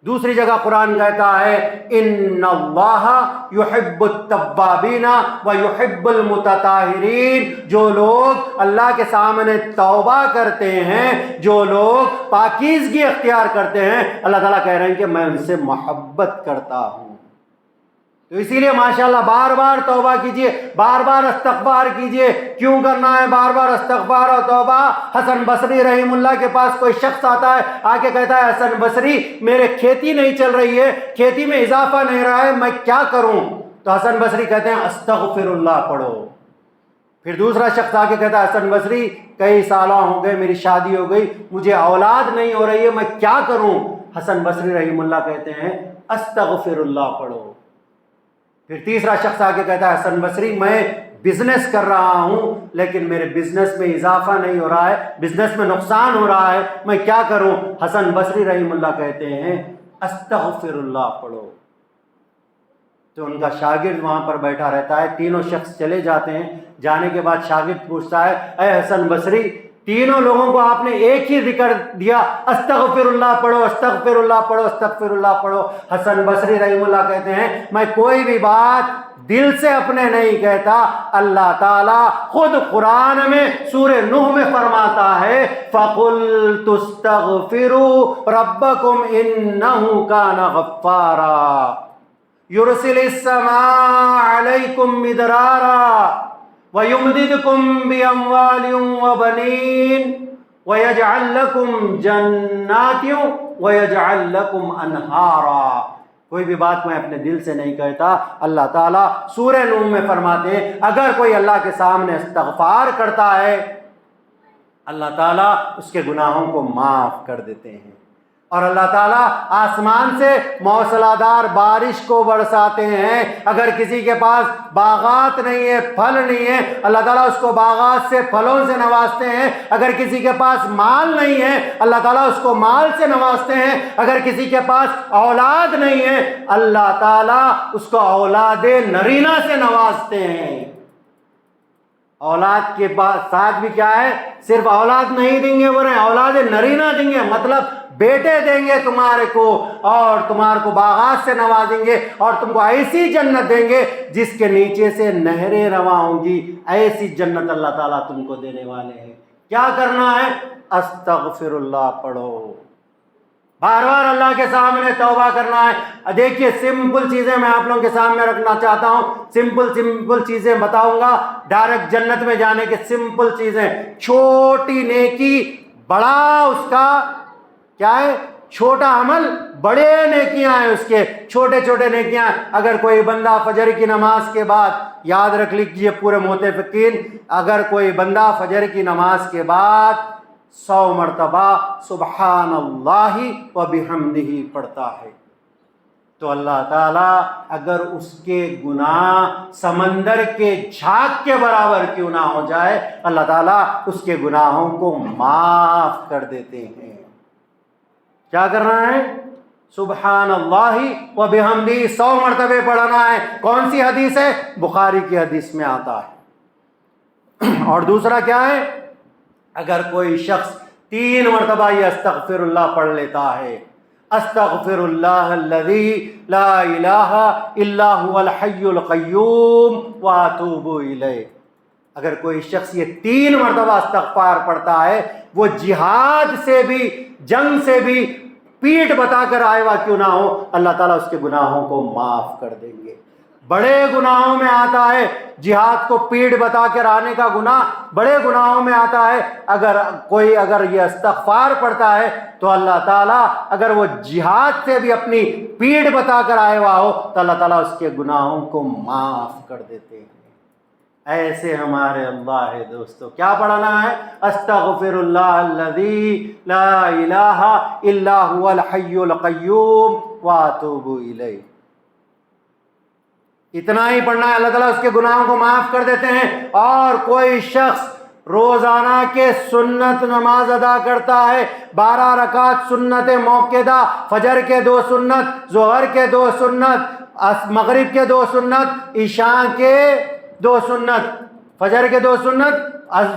دوسری جگہ قرآن کہتا ہے ان اللہ یحب التوابین ویحب المتطہرین، جو لوگ اللہ کے سامنے توبہ کرتے ہیں، جو لوگ پاکیزگی اختیار کرتے ہیں، اللہ تعالیٰ کہہ رہے ہیں کہ میں ان سے محبت کرتا ہوں۔ تو اسی لیے ماشاءاللہ بار بار توبہ کیجئے، بار بار استغفار کیجئے۔ کیوں کرنا ہے بار بار استغفار اور توبہ؟ حسن بصری رحم اللہ کے پاس کوئی شخص آتا ہے، آ کے کہتا ہے حسن بصری میرے کھیتی نہیں چل رہی ہے، کھیتی میں اضافہ نہیں رہا ہے، میں کیا کروں؟ تو حسن بصری کہتے ہیں استغفر اللہ پڑھو۔ پھر دوسرا شخص آ کے کہتا ہے حسن بصری کئی سالوں ہو گئے میری شادی ہو گئی، مجھے اولاد نہیں ہو رہی ہے، میں کیا کروں؟ حسن بصری رحم اللہ کہتے ہیں استغفر اللہ پڑھو۔ پھر تیسرا شخص آ کے کہتا ہے حسن بصری میں بزنس کر رہا ہوں لیکن میرے بزنس میں اضافہ نہیں ہو رہا ہے، بزنس میں نقصان ہو رہا ہے، میں کیا کروں؟ حسن بصری رحمہ اللہ کہتے ہیں استغفر اللہ پڑھو۔ تو ان کا شاگرد وہاں پر بیٹھا رہتا ہے، تینوں شخص چلے جاتے ہیں، جانے کے بعد شاگرد پوچھتا ہے اے حسن بصری، تینوں لوگوں کو آپ نے ایک ہی ذکر دیا، استغفر اللہ پڑھو، استغفر اللہ پڑھو، استغفر اللہ پڑھو۔ حسن بصری رحمہ اللہ کہتے ہیں میں کوئی بھی بات دل سے اپنے نہیں کہتا، اللہ تعالیٰ خود قرآن میں سورہ نوح میں فرماتا ہے فَقُلْتُ اسْتَغْفِرُوا رَبَّكُمْ إِنَّهُ كَانَ غَفَّارًا يُرْسِلِ السَّمَاءَ عَلَيْكُمْ مِدْرَارًا وَيُمْدِدْكُمْ بِأَمْوَالٍ وَبَنِينَ وَيَجْعَلْ لَكُمْ جَنَّاتٍ وَيَجْعَلْ لَكُمْ أَنْهَارًا۔ کوئی بھی بات میں اپنے دل سے نہیں کہتا۔ اللہ تعالیٰ سورہ نوح میں فرماتے ہیں اگر کوئی اللہ کے سامنے استغفار کرتا ہے اللہ تعالیٰ اس کے گناہوں کو معاف کر دیتے ہیں، اور اللہ تعالیٰ آسمان سے موسلادھار بارش کو برساتے ہیں۔ اگر کسی کے پاس باغات نہیں ہے، پھل نہیں ہے، اللہ تعالیٰ اس کو باغات سے پھلوں سے نوازتے ہیں۔ اگر کسی کے پاس مال نہیں ہے اللہ تعالیٰ اس کو مال سے نوازتے ہیں۔ اگر کسی کے پاس اولاد نہیں ہے اللہ تعالیٰ اس کو اولاد نرینہ سے نوازتے ہیں۔ اولاد کے ساتھ بھی کیا ہے؟ صرف اولاد نہیں دیں گے، بولے اولاد نرینہ دیں گے، مطلب بیٹے دیں گے تمہارے کو، اور تمہارے کو باغات سے نوازیں گے، اور تم کو ایسی جنت دیں گے جس کے نیچے سے نہریں رواں ہوں گی۔ ایسی جنت اللہ تعالیٰ تم کو دینے والے ہیں۔ کیا کرنا ہے؟ استغفر اللہ پڑھو، بار بار اللہ کے سامنے توبہ کرنا ہے۔ دیکھیے سمپل چیزیں میں آپ لوگوں کے سامنے رکھنا چاہتا ہوں، سمپل چیزیں بتاؤں گا، ڈائریکٹ جنت میں جانے کے سمپل چیزیں۔ چھوٹی نیکی بڑا اس کا کیا ہے؟ چھوٹا عمل بڑے نیکیاں ہیں اس کے، چھوٹے چھوٹے نیکیاں۔ اگر کوئی بندہ فجر کی نماز کے بعد، یاد رکھ لیجیے پورے متفقین، اگر کوئی بندہ فجر کی نماز کے بعد 100 مرتبہ سبحان اللہ و بحمدہ پڑھتا ہے تو اللہ تعالیٰ اگر اس کے گناہ سمندر کے جھاگ کے برابر کیوں نہ ہو جائے اللہ تعالیٰ اس کے گناہوں کو معاف کر دیتے ہیں۔ کیا کرنا ہے؟ سبحان اللہ و بحمدہ 100 مرتبہ پڑھنا ہے۔ کون سی حدیث ہے؟ بخاری کی حدیث میں آتا ہے۔ اور دوسرا کیا ہے؟ اگر کوئی شخص 3 مرتبہ یہ استغفر اللہ پڑھ لیتا ہے، استغفر اللہ الذی لا الہ الا هو الحی القیوم واتوب الیہ، اگر کوئی شخص یہ 3 مرتبہ استغفار پڑھتا ہے وہ جہاد سے بھی، جنگ سے بھی پیٹھ بتا کر آئے ہوا کیوں نہ ہو اللہ تعالیٰ اس کے گناہوں کو معاف کر دیں گے۔ بڑے گناہوں میں آتا ہے جہاد کو پیٹھ بتا کر آنے کا گناہ، بڑے گناہوں میں آتا ہے۔ اگر کوئی یہ استغفار پڑھتا ہے تو اللہ تعالیٰ اگر وہ جہاد سے بھی اپنی پیٹھ بتا کر آئے ہوا ہو تو اللہ تعالیٰ اس کے گناہوں کو معاف کر دیتے ہیں۔ ایسے ہمارے اللہ ہے دوستو۔ کیا پڑھنا ہے؟ استغفر اللہ الذی لا الہ الا هو الحی القیوم واتوب الیہ، اتنا ہی پڑھنا ہے، اللہ تعالیٰ اس کے گناہوں کو معاف کر دیتے ہیں۔ اور کوئی شخص روزانہ کے سنت نماز ادا کرتا ہے، 12 رکعت سنت موقدہ، فجر کے 2 سنت، ظہر کے 2 سنت، مغرب کے 2 سنت، عشاء کے 2 سنت، فجر کے 2 سنت،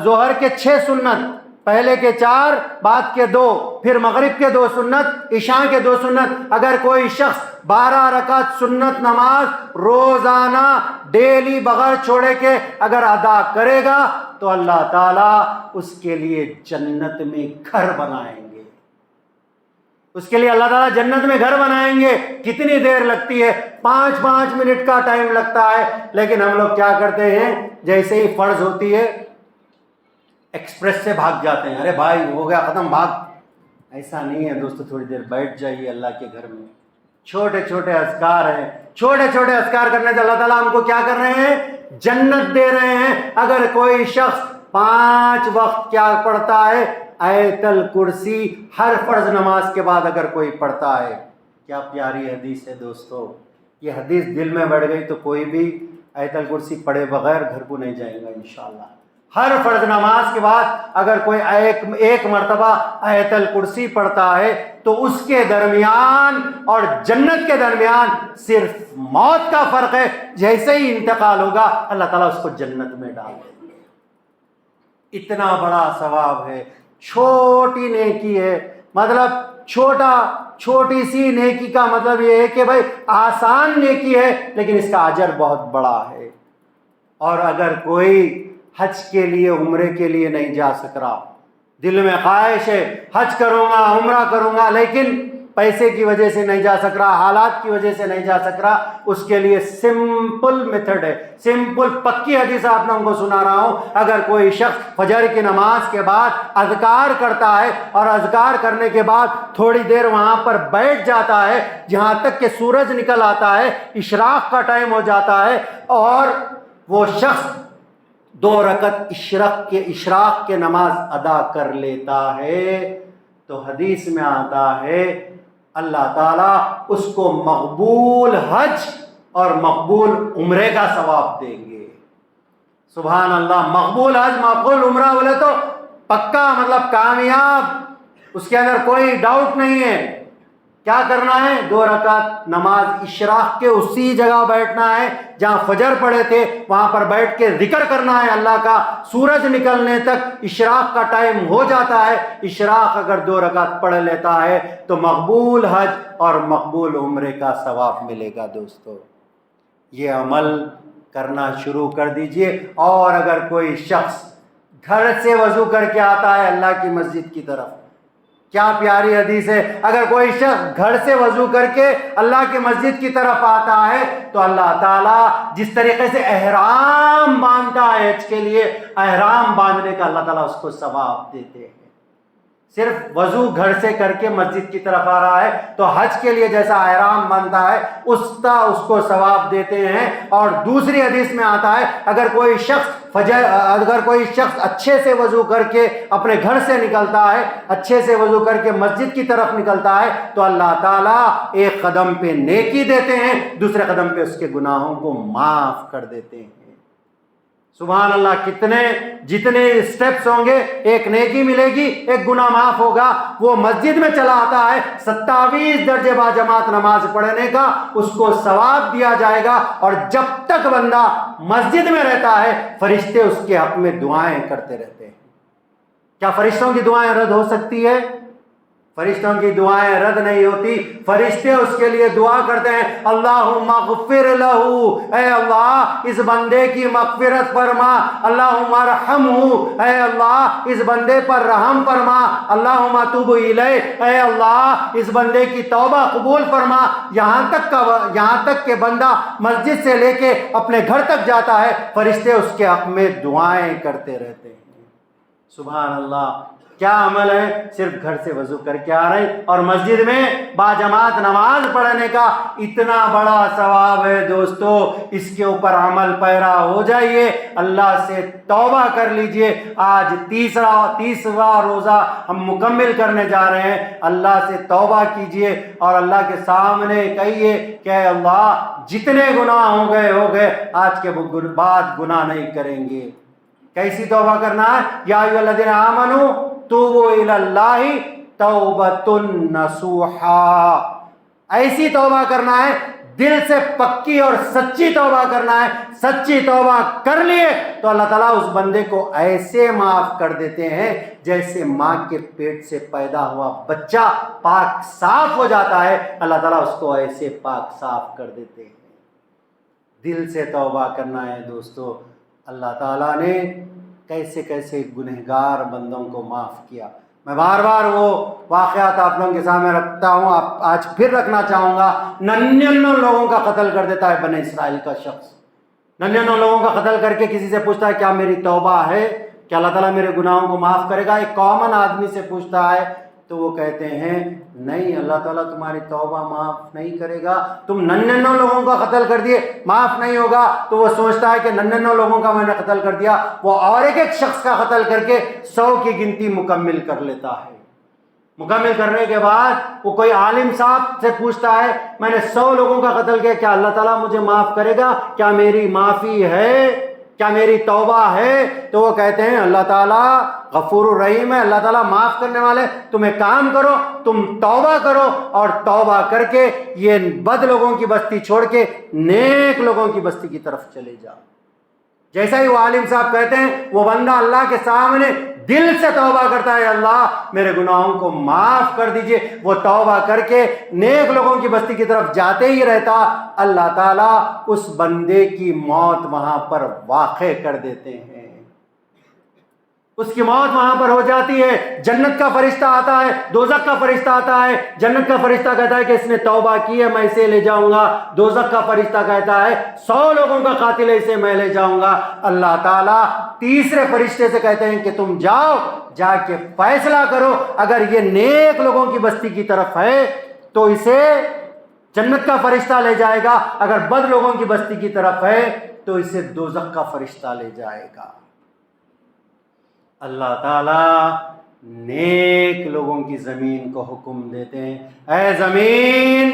ظہر کے 6 سنت، پہلے کے 4 بعد کے 2، پھر مغرب کے 2 سنت، عشاء کے 2 سنت۔ اگر کوئی شخص 12 رکعت سنت نماز روزانہ ڈیلی بغیر چھوڑے کے اگر ادا کرے گا تو اللہ تعالیٰ اس کے لیے جنت میں گھر بنائیں گے۔ اس کے لیے اللہ تعالیٰ جنت میں گھر بنائیں گے۔ کتنی دیر لگتی ہے؟ 5 منٹ کا ٹائم لگتا ہے، لیکن ہم لوگ کیا کرتے ہیں جیسے ہی فرض ہوتی ہے ایکسپریس سے بھاگ جاتے ہیں، ارے بھائی ہو گیا ختم بھاگ۔ ایسا نہیں ہے دوستو، تھوڑی دیر بیٹھ جائیے اللہ کے گھر میں۔ چھوٹے چھوٹے اذکار ہیں، چھوٹے چھوٹے اذکار کرنے سے اللہ تعالیٰ ہم کو کیا کر رہے ہیں؟ جنت دے رہے ہیں۔ اگر کوئی شخص 5 وقت کیا پڑھتا ہے؟ آیت الکرسی ہر فرض نماز کے بعد اگر کوئی پڑھتا ہے، کیا پیاری حدیث ہے دوستو۔ یہ حدیث دل میں بیٹھ گئی تو کوئی بھی آیت الکرسی پڑھے بغیر گھر کو نہیں جائیں گا انشاءاللہ۔ ہر فرض نماز کے بعد اگر کوئی ایک مرتبہ آیت الکرسی پڑھتا ہے تو اس کے درمیان اور جنت کے درمیان صرف موت کا فرق ہے، جیسے ہی انتقال ہوگا اللہ تعالیٰ اس کو جنت میں ڈال دیں گے۔ اتنا بڑا ثواب ہے، چھوٹی نیکی ہے، مطلب چھوٹی سی نیکی کا مطلب یہ ہے کہ بھائی آسان نیکی ہے لیکن اس کا اجر بہت بڑا ہے۔ اور اگر کوئی حج کے لیے عمرے کے لیے نہیں جا سک رہا، دل میں خواہش ہے حج کروں گا عمرہ کروں گا لیکن پیسے کی وجہ سے نہیں جا سک رہا، حالات کی وجہ سے نہیں جا سک رہا، اس کے لیے سمپل میتھڈ ہے، سمپل پکی حدیث آپ لوگوں کو سنا رہا ہوں۔ اگر کوئی شخص فجر کی نماز کے بعد اذکار کرتا ہے اور اذکار کرنے کے بعد تھوڑی دیر وہاں پر بیٹھ جاتا ہے جہاں تک کہ سورج نکل آتا ہے، اشراق کا ٹائم ہو جاتا ہے، اور وہ شخص 2 رکعت اشراق کے نماز ادا کر لیتا ہے تو حدیث میں آتا ہے اللہ تعالیٰ اس کو مقبول حج اور مقبول عمرے کا ثواب دیں گے۔ سبحان اللہ، مقبول حج مقبول عمرہ بولے تو پکا مطلب کامیاب، اس کے اندر کوئی ڈاؤٹ نہیں ہے۔ کیا کرنا ہے؟ 2 رکعت نماز اشراق کے اسی جگہ بیٹھنا ہے جہاں فجر پڑے تھے، وہاں پر بیٹھ کے ذکر کرنا ہے اللہ کا۔ سورج نکلنے تک اشراق کا ٹائم ہو جاتا ہے، اشراق اگر 2 رکعت پڑھ لیتا ہے تو مقبول حج اور مقبول عمرے کا ثواب ملے گا۔ دوستو یہ عمل کرنا شروع کر دیجئے۔ اور اگر کوئی شخص گھر سے وضو کر کے آتا ہے اللہ کی مسجد کی طرف، کیا پیاری حدیث ہے، اگر کوئی شخص گھر سے وضو کر کے اللہ کی مسجد کی طرف آتا ہے تو اللہ تعالیٰ جس طریقے سے احرام باندھتا ہے حج کے لیے، احرام باندھنے کا اللہ تعالیٰ اس کو ثواب دیتے ہیں۔ صرف وضو گھر سے کر کے مسجد کی طرف آ رہا ہے تو حج کے لیے جیسا احرام بنتا ہے اس کو ثواب دیتے ہیں۔ اور دوسری حدیث میں آتا ہے اگر کوئی شخص اچھے سے وضو کر کے اپنے گھر سے نکلتا ہے، اچھے سے وضو کر کے مسجد کی طرف نکلتا ہے تو اللہ تعالیٰ ایک قدم پہ نیکی دیتے ہیں، دوسرے قدم پہ اس کے گناہوں کو معاف کر دیتے ہیں۔ سبحان اللہ، جتنے اسٹیپس ہوں گے ایک نیکی ملے گی، ایک گناہ معاف ہوگا۔ وہ مسجد میں چلا آتا ہے 27 درجے با جماعت نماز پڑھنے کا اس کو ثواب دیا جائے گا، اور جب تک بندہ مسجد میں رہتا ہے فرشتے اس کے حق میں دعائیں کرتے رہتے ہیں۔ کیا فرشتوں کی دعائیں رد ہو سکتی ہے؟ فرشتوں کی دعائیں رد نہیں ہوتی، فرشتے اس کے لیے دعا کرتے ہیں اللہم اغفر لہ، اے اللہ اس بندے کی مغفرت فرما، اللہم ارحمہ، اے اللہ اس بندے پر رحم فرما، اللہم توب الیہ، اے اللہ اس بندے کی توبہ قبول فرما۔ یہاں تک کہ بندہ مسجد سے لے کے اپنے گھر تک جاتا ہے فرشتے اس کے حق میں دعائیں کرتے رہتے ہیں۔ سبحان اللہ، کیا عمل ہے، صرف گھر سے وضو کر کے آ رہے ہیں اور مسجد میں باجماعت نماز پڑھنے کا اتنا بڑا ثواب ہے۔ دوستو اس کے اوپر عمل پیرا ہو جائیے، اللہ سے توبہ کر لیجئے۔ آج تیسرا روزہ ہم مکمل کرنے جا رہے ہیں، اللہ سے توبہ کیجئے اور اللہ کے سامنے کہیے کہ اے اللہ جتنے گناہ ہو گئے آج کے بعد گناہ نہیں کریں گے۔ کیسی توبہ کرنا ہے؟ یا ایھا الذین آمنوا توبوا الی اللہ توبۃ نصوحا، ایسی توبہ کرنا ہے، دل سے پکی اور سچی توبہ کرنا ہے۔ سچی توبہ کر لیے تو اللہ تعالیٰ اس بندے کو ایسے معاف کر دیتے ہیں جیسے ماں کے پیٹ سے پیدا ہوا بچہ پاک صاف ہو جاتا ہے، اللہ تعالیٰ اس کو ایسے پاک صاف کر دیتے ہیں۔ دل سے توبہ کرنا ہے دوستو۔ اللہ تعالیٰ نے کیسے کیسے گنہگار بندوں کو معاف کیا۔ میں بار بار وہ واقعات آپ لوگوں کے سامنے رکھتا ہوں، آج پھر رکھنا چاہوں گا۔ 99 لوگوں کا قتل کر دیتا ہے بنی اسرائیل کا شخص، 99 لوگوں کا قتل کر کے کسی سے پوچھتا ہے کیا میری توبہ ہے، کیا اللہ تعالیٰ میرے گناہوں کو معاف کرے گا؟ ایک کامن آدمی سے پوچھتا ہے تو وہ کہتے ہیں نہیں، اللہ تعالیٰ تمہاری توبہ معاف نہیں کرے گا، تم 99 لوگوں کا قتل کر دیے معاف نہیں ہوگا۔ تو وہ سوچتا ہے کہ 99 لوگوں کا میں نے قتل کر دیا، وہ اور ایک شخص کا قتل کر کے 100 کی گنتی مکمل کر لیتا ہے۔ مکمل کرنے کے بعد وہ کوئی عالم صاحب سے پوچھتا ہے میں نے 100 لوگوں کا قتل کیا، کیا اللہ تعالیٰ مجھے معاف کرے گا؟ کیا میری معافی ہے؟ کیا میری توبہ ہے؟ تو وہ کہتے ہیں اللہ تعالیٰ غفور الرحیم ہے، اللہ تعالیٰ معاف کرنے والے، تم ایک کام کرو، تم توبہ کرو اور توبہ کر کے یہ بد لوگوں کی بستی چھوڑ کے نیک لوگوں کی بستی کی طرف چلے جاؤ۔ جیسا ہی وہ عالم صاحب کہتے ہیں، وہ بندہ اللہ کے سامنے دل سے توبہ کرتا ہے، اللہ میرے گناہوں کو معاف کر دیجئے۔ وہ توبہ کر کے نیک لوگوں کی بستی کی طرف جاتے ہی رہتا، اللہ تعالیٰ اس بندے کی موت وہاں پر واقع کر دیتے ہیں، اس کی موت وہاں پر ہو جاتی ہے۔ جنت کا فرشتہ آتا ہے، دوزخ کا فرشتہ آتا ہے۔ جنت کا فرشتہ کہتا ہے کہ اس نے توبہ کی ہے، میں اسے لے جاؤں گا۔ دوزخ کا فرشتہ کہتا ہے 100 لوگوں کا قاتل ہے، اسے میں لے جاؤں گا۔ اللہ تعالیٰ تیسرے فرشتے سے کہتے ہیں کہ تم جاؤ، جا کے فیصلہ کرو، اگر یہ نیک لوگوں کی بستی کی طرف ہے تو اسے جنت کا فرشتہ لے جائے گا، اگر بد لوگوں کی بستی کی طرف ہے تو اسے دوزخ کا فرشتہ لے جائے گا۔ اللہ تعالیٰ نیک لوگوں کی زمین کو حکم دیتے ہیں، اے زمین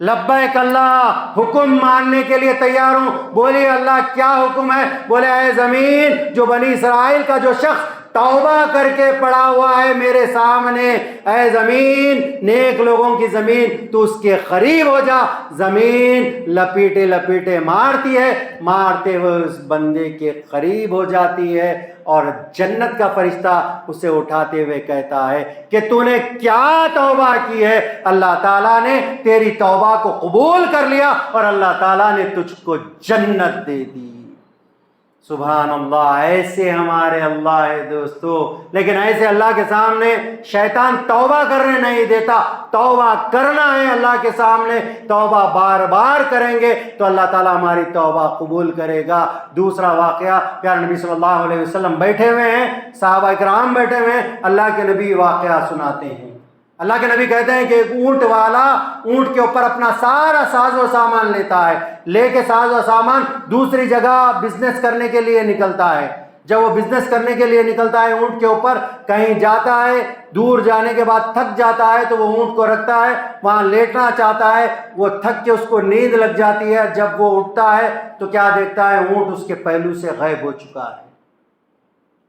لبیک اللہ، حکم ماننے کے لیے تیار ہوں۔ بولیے اللہ کیا حکم ہے؟ بولے اے زمین، جو بنی اسرائیل کا جو شخص توبہ کر کے پڑا ہوا ہے میرے سامنے، اے زمین نیک لوگوں کی زمین تو اس کے قریب ہو جا۔ زمین لپیٹے لپیٹے مارتی ہے، مارتے ہوئے اس بندے کے قریب ہو جاتی ہے، اور جنت کا فرشتہ اسے اٹھاتے ہوئے کہتا ہے کہ تو نے کیا توبہ کی ہے؟ اللہ تعالیٰ نے تیری توبہ کو قبول کر لیا اور اللہ تعالیٰ نے تجھ کو جنت دے دی۔ سبحان اللہ، ایسے ہمارے اللہ ہے دوستو، لیکن ایسے اللہ کے سامنے شیطان توبہ کرنے نہیں دیتا۔ توبہ کرنا ہے اللہ کے سامنے، توبہ بار بار کریں گے تو اللہ تعالیٰ ہماری توبہ قبول کرے گا۔ دوسرا واقعہ، پیارے نبی صلی اللہ علیہ وسلم بیٹھے ہوئے ہیں، صحابہ کرام بیٹھے ہوئے ہیں، اللہ کے نبی واقعہ سناتے ہیں۔ اللہ کے نبی کہتے ہیں کہ ایک اونٹ والا اونٹ کے اوپر اپنا سارا ساز و سامان لیتا ہے، لے کے ساز و سامان دوسری جگہ بزنس کرنے کے لیے نکلتا ہے۔ جب وہ بزنس کرنے کے لیے نکلتا ہے اونٹ کے اوپر، کہیں جاتا ہے، دور جانے کے بعد تھک جاتا ہے تو وہ اونٹ کو رکھتا ہے، وہاں لیٹنا چاہتا ہے، وہ تھک کے اس کو نیند لگ جاتی ہے۔ جب وہ اٹھتا ہے تو کیا دیکھتا ہے؟ اونٹ اس کے پہلو سے غائب ہو چکا ہے۔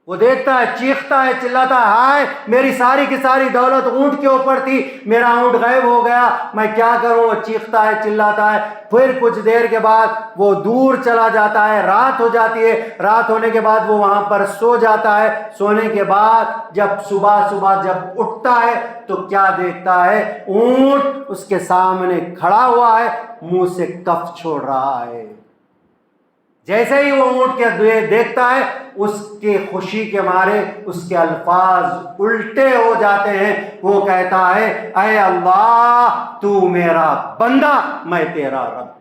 وہ دیکھتا ہے، چیختا ہے، چلاتا ہے، ہائے میری ساری کی ساری دولت اونٹ کے اوپر تھی، میرا اونٹ غائب ہو گیا، میں کیا کروں؟ وہ چیختا ہے، چلاتا ہے۔ پھر کچھ دیر کے بعد وہ دور چلا جاتا ہے، رات ہو جاتی ہے، رات ہونے کے بعد وہ وہاں پر سو جاتا ہے۔ سونے کے بعد جب صبح جب اٹھتا ہے تو کیا دیکھتا ہے؟ اونٹ اس کے سامنے کھڑا ہوا ہے، منہ سے کف چھوڑ رہا ہے۔ جیسے ہی وہ اونٹ کے دیکھتا ہے، اس کے خوشی کے مارے اس کے الفاظ الٹے ہو جاتے ہیں۔ وہ کہتا ہے اے اللہ تو میرا بندہ، میں تیرا رب۔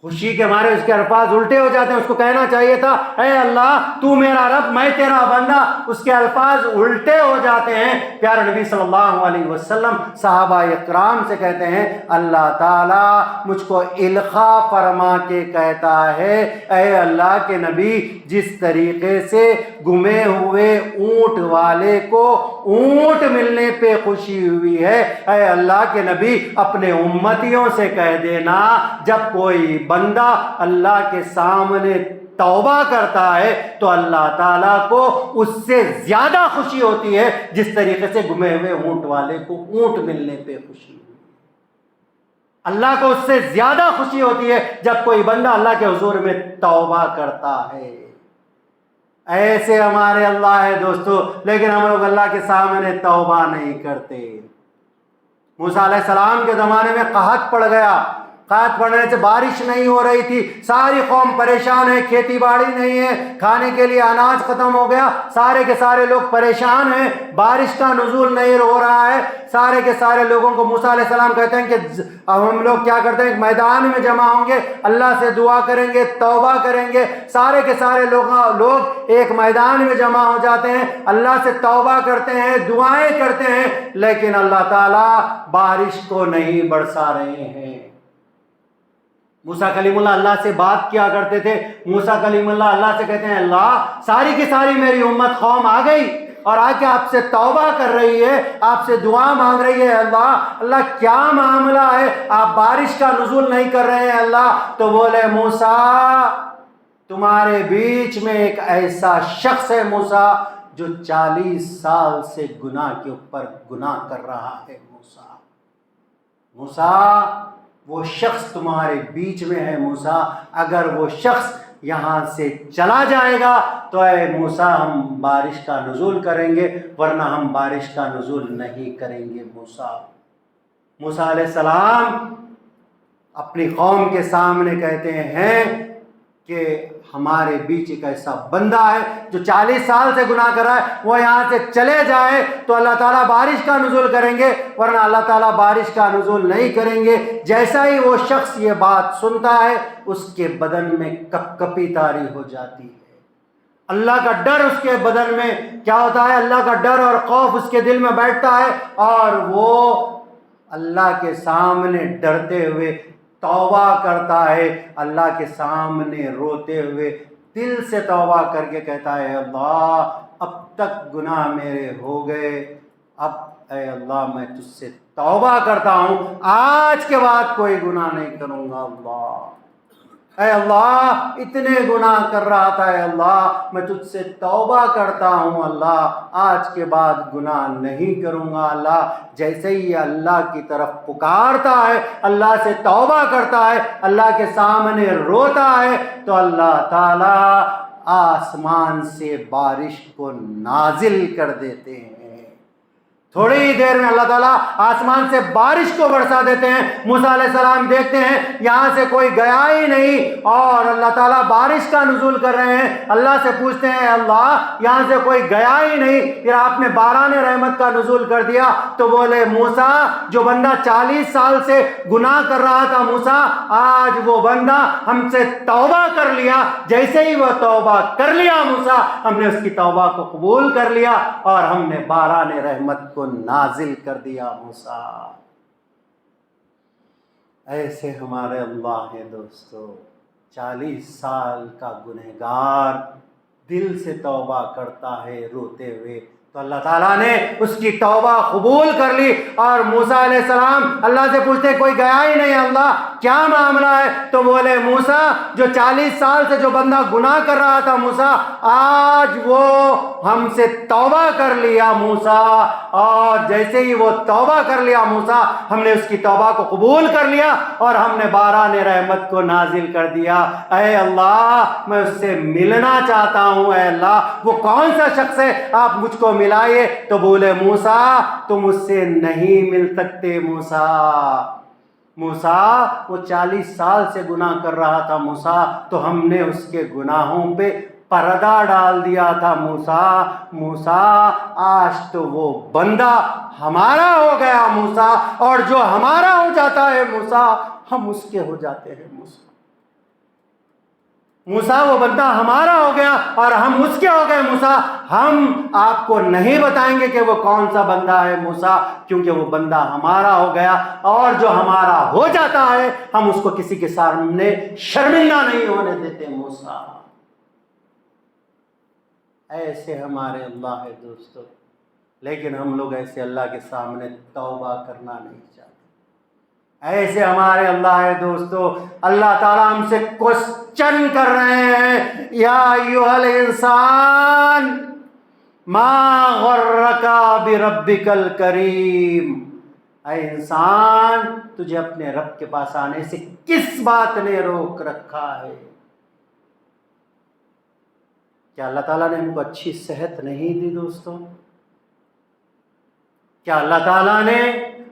خوشی کے مارے اس کے الفاظ الٹے ہو جاتے ہیں۔ اس کو کہنا چاہیے تھا اے اللہ تو میرا رب، میں تیرا بندہ، اس کے الفاظ الٹے ہو جاتے ہیں۔ پیارے نبی صلی اللہ علیہ وسلم صحابہ اکرام سے کہتے ہیں اللہ تعالیٰ مجھ کو القا فرما کے کہتا ہے اے اللہ کے نبی، جس طریقے سے گمے ہوئے اونٹ والے کو اونٹ ملنے پہ خوشی ہوئی ہے، اے اللہ کے نبی اپنے امتیوں سے کہہ دینا جب کوئی بندہ اللہ کے سامنے توبہ کرتا ہے تو اللہ تعالیٰ کو اس سے زیادہ خوشی ہوتی ہے جس طریقے سے گمے ہوئے اونٹ والے کو اونٹ ملنے پہ خوشی ہوئی۔ اللہ کو اس سے زیادہ خوشی ہوتی ہے جب کوئی بندہ اللہ کے حضور میں توبہ کرتا ہے۔ ایسے ہمارے اللہ ہے دوستو، لیکن ہم لوگ اللہ کے سامنے توبہ نہیں کرتے۔ موسیٰ علیہ السلام کے زمانے میں قحط پڑ گیا، قحط پڑنے سے بارش نہیں ہو رہی تھی، ساری قوم پریشان ہے، کھیتی باڑی نہیں ہے، کھانے کے لیے اناج ختم ہو گیا، سارے کے سارے لوگ پریشان ہیں، بارش کا نزول نہیں ہو رہا ہے۔ سارے کے سارے لوگوں کو موسیٰ علیہ السلام کہتے ہیں کہ ہم لوگ کیا کرتے ہیں، میدان میں جمع ہوں گے، اللہ سے دعا کریں گے، توبہ کریں گے۔ سارے کے سارے لوگ ایک میدان میں جمع ہو جاتے ہیں، اللہ سے توبہ کرتے ہیں، دعائیں کرتے ہیں، لیکن اللہ تعالیٰ بارش کو نہیں برسا رہے ہیں۔ موسیٰ کلیم اللہ اللہ سے بات کیا کرتے تھے۔ موسیٰ کلیم اللہ اللہ سے کہتے ہیں اللہ ساری کی ساری میری امت قوم آ گئی، اور آ کے آپ سے توبہ کر رہی ہے، آپ سے دعا مانگ رہی ہے، اللہ کیا معاملہ ہے، آپ بارش کا نزول نہیں کر رہے ہیں اللہ؟ تو بولے موسیٰ تمہارے بیچ میں ایک ایسا شخص ہے موسیٰ جو 40 سال سے گناہ کے اوپر گناہ کر رہا ہے۔ موسیٰ وہ شخص تمہارے بیچ میں ہے موسیٰ، اگر وہ شخص یہاں سے چلا جائے گا تو اے موسیٰ ہم بارش کا نزول کریں گے، ورنہ ہم بارش کا نزول نہیں کریں گے۔ موسیٰ علیہ السلام اپنی قوم کے سامنے کہتے ہیں کہ ہمارے بیچ ایک ایسا بندہ ہے جو 40 سال سے گناہ کر رہا ہے، وہ یہاں سے چلے جائے تو اللہ تعالیٰ بارش کا نزول کریں گے، ورنہ اللہ تعالیٰ بارش کا نزول نہیں کریں گے۔ جیسا ہی وہ شخص یہ بات سنتا ہے اس کے بدن میں کپ کپی طاری ہو جاتی ہے۔ اللہ کا ڈر اس کے بدن میں کیا ہوتا ہے؟ اللہ کا ڈر اور خوف اس کے دل میں بیٹھتا ہے، اور وہ اللہ کے سامنے ڈرتے ہوئے توبہ کرتا ہے، اللہ کے سامنے روتے ہوئے دل سے توبہ کر کے کہتا ہے اللہ اب تک گناہ میرے ہو گئے، اب اے اللہ میں تجھ سے توبہ کرتا ہوں، آج کے بعد کوئی گناہ نہیں کروں گا۔ اے اللہ اتنے گناہ کر رہا تھا، اے اللہ میں تجھ سے توبہ کرتا ہوں، اللہ آج کے بعد گناہ نہیں کروں گا۔ اللہ جیسے ہی اللہ کی طرف پکارتا ہے، اللہ سے توبہ کرتا ہے، اللہ کے سامنے روتا ہے، تو اللہ تعالیٰ آسمان سے بارش کو نازل کر دیتے ہیں۔ تھوڑی ہی دیر میں اللہ تعالیٰ آسمان سے بارش کو برسا دیتے ہیں۔ موسیٰ علیہ السلام دیکھتے ہیں یہاں سے کوئی گیا ہی نہیں، اور اللہ تعالیٰ بارش کا نزول کر رہے ہیں۔ اللہ سے پوچھتے ہیں اللہ یہاں سے کوئی گیا ہی نہیں، پھر آپ نے باران رحمت کا نزول کر دیا۔ تو بولے موسیٰ جو بندہ 40 سال سے گناہ کر رہا تھا موسیٰ، آج وہ بندہ ہم سے توبہ کر لیا، جیسے ہی وہ توبہ کر لیا موسیٰ ہم نے اس کی توبہ کو قبول کر لیا اور ہم نے باران رحمت کو نازل کر دیا۔ موسیٰ ایسے ہمارے اللہ ہے دوستو، 40 سال کا گنہگار دل سے توبہ کرتا ہے روتے ہوئے، تو اللہ تعالیٰ نے اس کی توبہ قبول کر لی۔ اور موسیٰ علیہ السلام اللہ سے پوچھتے کوئی گیا ہی نہیں، اللہ کیا معاملہ ہے؟ تو بولے موسیٰ جو 40 سال سے جو بندہ گناہ کر رہا تھا موسیٰ، آج وہ ہم سے توبہ کر لیا موسیٰ، اور جیسے ہی وہ توبہ کر لیا موسیٰ ہم نے اس کی توبہ کو قبول کر لیا اور ہم نے باران رحمت کو نازل کر دیا۔ اے اللہ میں اس سے ملنا چاہتا ہوں، اے اللہ وہ کون سا شخص ہے آپ مجھ کو ملائیے۔ تو بولے موسیٰ تم اس سے نہیں مل سکتے موسیٰ وہ 40 سال سے گناہ کر رہا تھا موسیٰ، تو ہم نے اس کے گناہوں پہ پردہ ڈال دیا تھا موسیٰ آج تو وہ بندہ ہمارا ہو گیا موسیٰ، اور جو ہمارا ہو جاتا ہے موسیٰ ہم اس کے ہو جاتے ہیں موسیٰ وہ بندہ ہمارا ہو گیا اور ہم اس کے ہو گئے موسیٰ۔ ہم آپ کو نہیں بتائیں گے کہ وہ کون سا بندہ ہے موسیٰ، کیونکہ وہ بندہ ہمارا ہو گیا، اور جو ہمارا ہو جاتا ہے ہم اس کو کسی کے سامنے شرمندہ نہیں ہونے دیتے موسیٰ۔ ایسے ہمارے اللہ ہے دوستو، لیکن ہم لوگ ایسے اللہ کے سامنے توبہ کرنا نہیں چاہتے۔ ایسے ہمارے اللہ ہے دوستو، اللہ تعالیٰ ہم سے کوسچن کر رہے ہیں، یا ایھا الانسان ما غرک بربک الکریم، اے انسان تجھے اپنے رب کے پاس آنے سے کس بات نے روک رکھا ہے؟ کیا اللہ تعالیٰ نے ہم کو اچھی صحت نہیں دی دوستوں؟ کیا اللہ تعالیٰ نے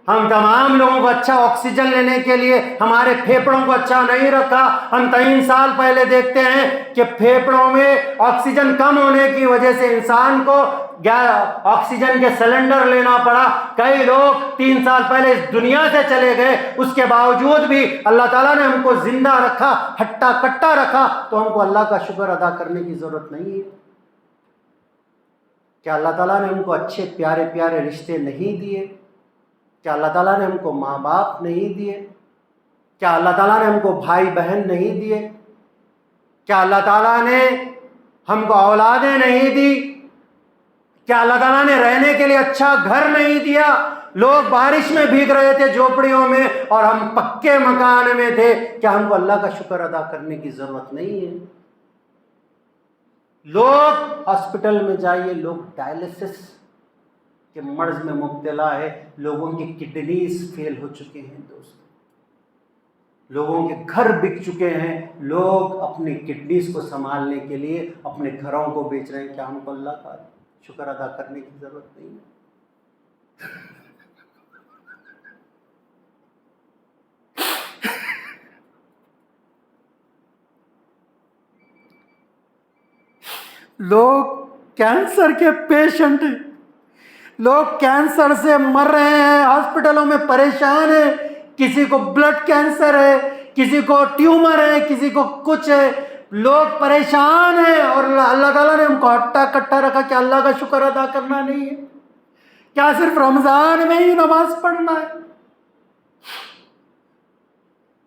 ہم تمام لوگوں کو اچھا آکسیجن لینے کے لیے ہمارے پھیپھڑوں کو اچھا نہیں رکھا؟ ہم 3 سال پہلے دیکھتے ہیں کہ پھیپھڑوں میں آکسیجن کم ہونے کی وجہ سے انسان کو آکسیجن کے سلنڈر لینا پڑا۔ کئی لوگ 3 سال پہلے اس دنیا سے چلے گئے، اس کے باوجود بھی اللہ تعالیٰ نے ہم کو زندہ رکھا، ہٹا کٹا رکھا، تو ہم کو اللہ کا شکر ادا کرنے کی ضرورت نہیں ہے؟ کیا اللہ تعالیٰ نے ہم کو اچھے پیارے پیارے رشتے نہیں دیے؟ کیا اللہ تعالیٰ نے ہم کو ماں باپ نہیں دیے؟ کیا اللہ تعالیٰ نے ہم کو بھائی بہن نہیں دیے؟ کیا اللہ تعالیٰ نے ہم کو اولادیں نہیں دی؟ کیا اللہ تعالیٰ نے رہنے کے لیے اچھا گھر نہیں دیا؟ لوگ بارش میں بھیگ رہے تھے جھوپڑیوں میں اور ہم پکے مکان میں تھے. کیا ہم کو اللہ کا شکر ادا کرنے کی ضرورت نہیں ہے؟ لوگ ہاسپٹل میں جائیے، لوگ ڈائلسس کے مرض میں مبتلا ہے، لوگوں کی کڈنیز فیل ہو چکے ہیں دوست، لوگوں کے گھر بک چکے ہیں، لوگ اپنی کڈنیز کو سنبھالنے کے لیے اپنے گھروں کو بیچ رہے ہیں. کیا ہم کو اللہ کا شکر ادا کرنے کی ضرورت نہیں ہے؟ لوگ کینسر کے پیشنٹ ہیں، لوگ کینسر سے مر رہے ہیں، ہاسپٹلوں میں پریشان ہیں. کسی کو بلڈ کینسر ہے، کسی کو ٹیومر ہے، کسی کو کچھ ہے. لوگ پریشان ہیں اور اللہ تعالیٰ نے ہم کو ہٹا کٹا رکھا. کہ اللہ کا شکر ادا کرنا نہیں ہے؟ کیا صرف رمضان میں ہی نماز پڑھنا ہے؟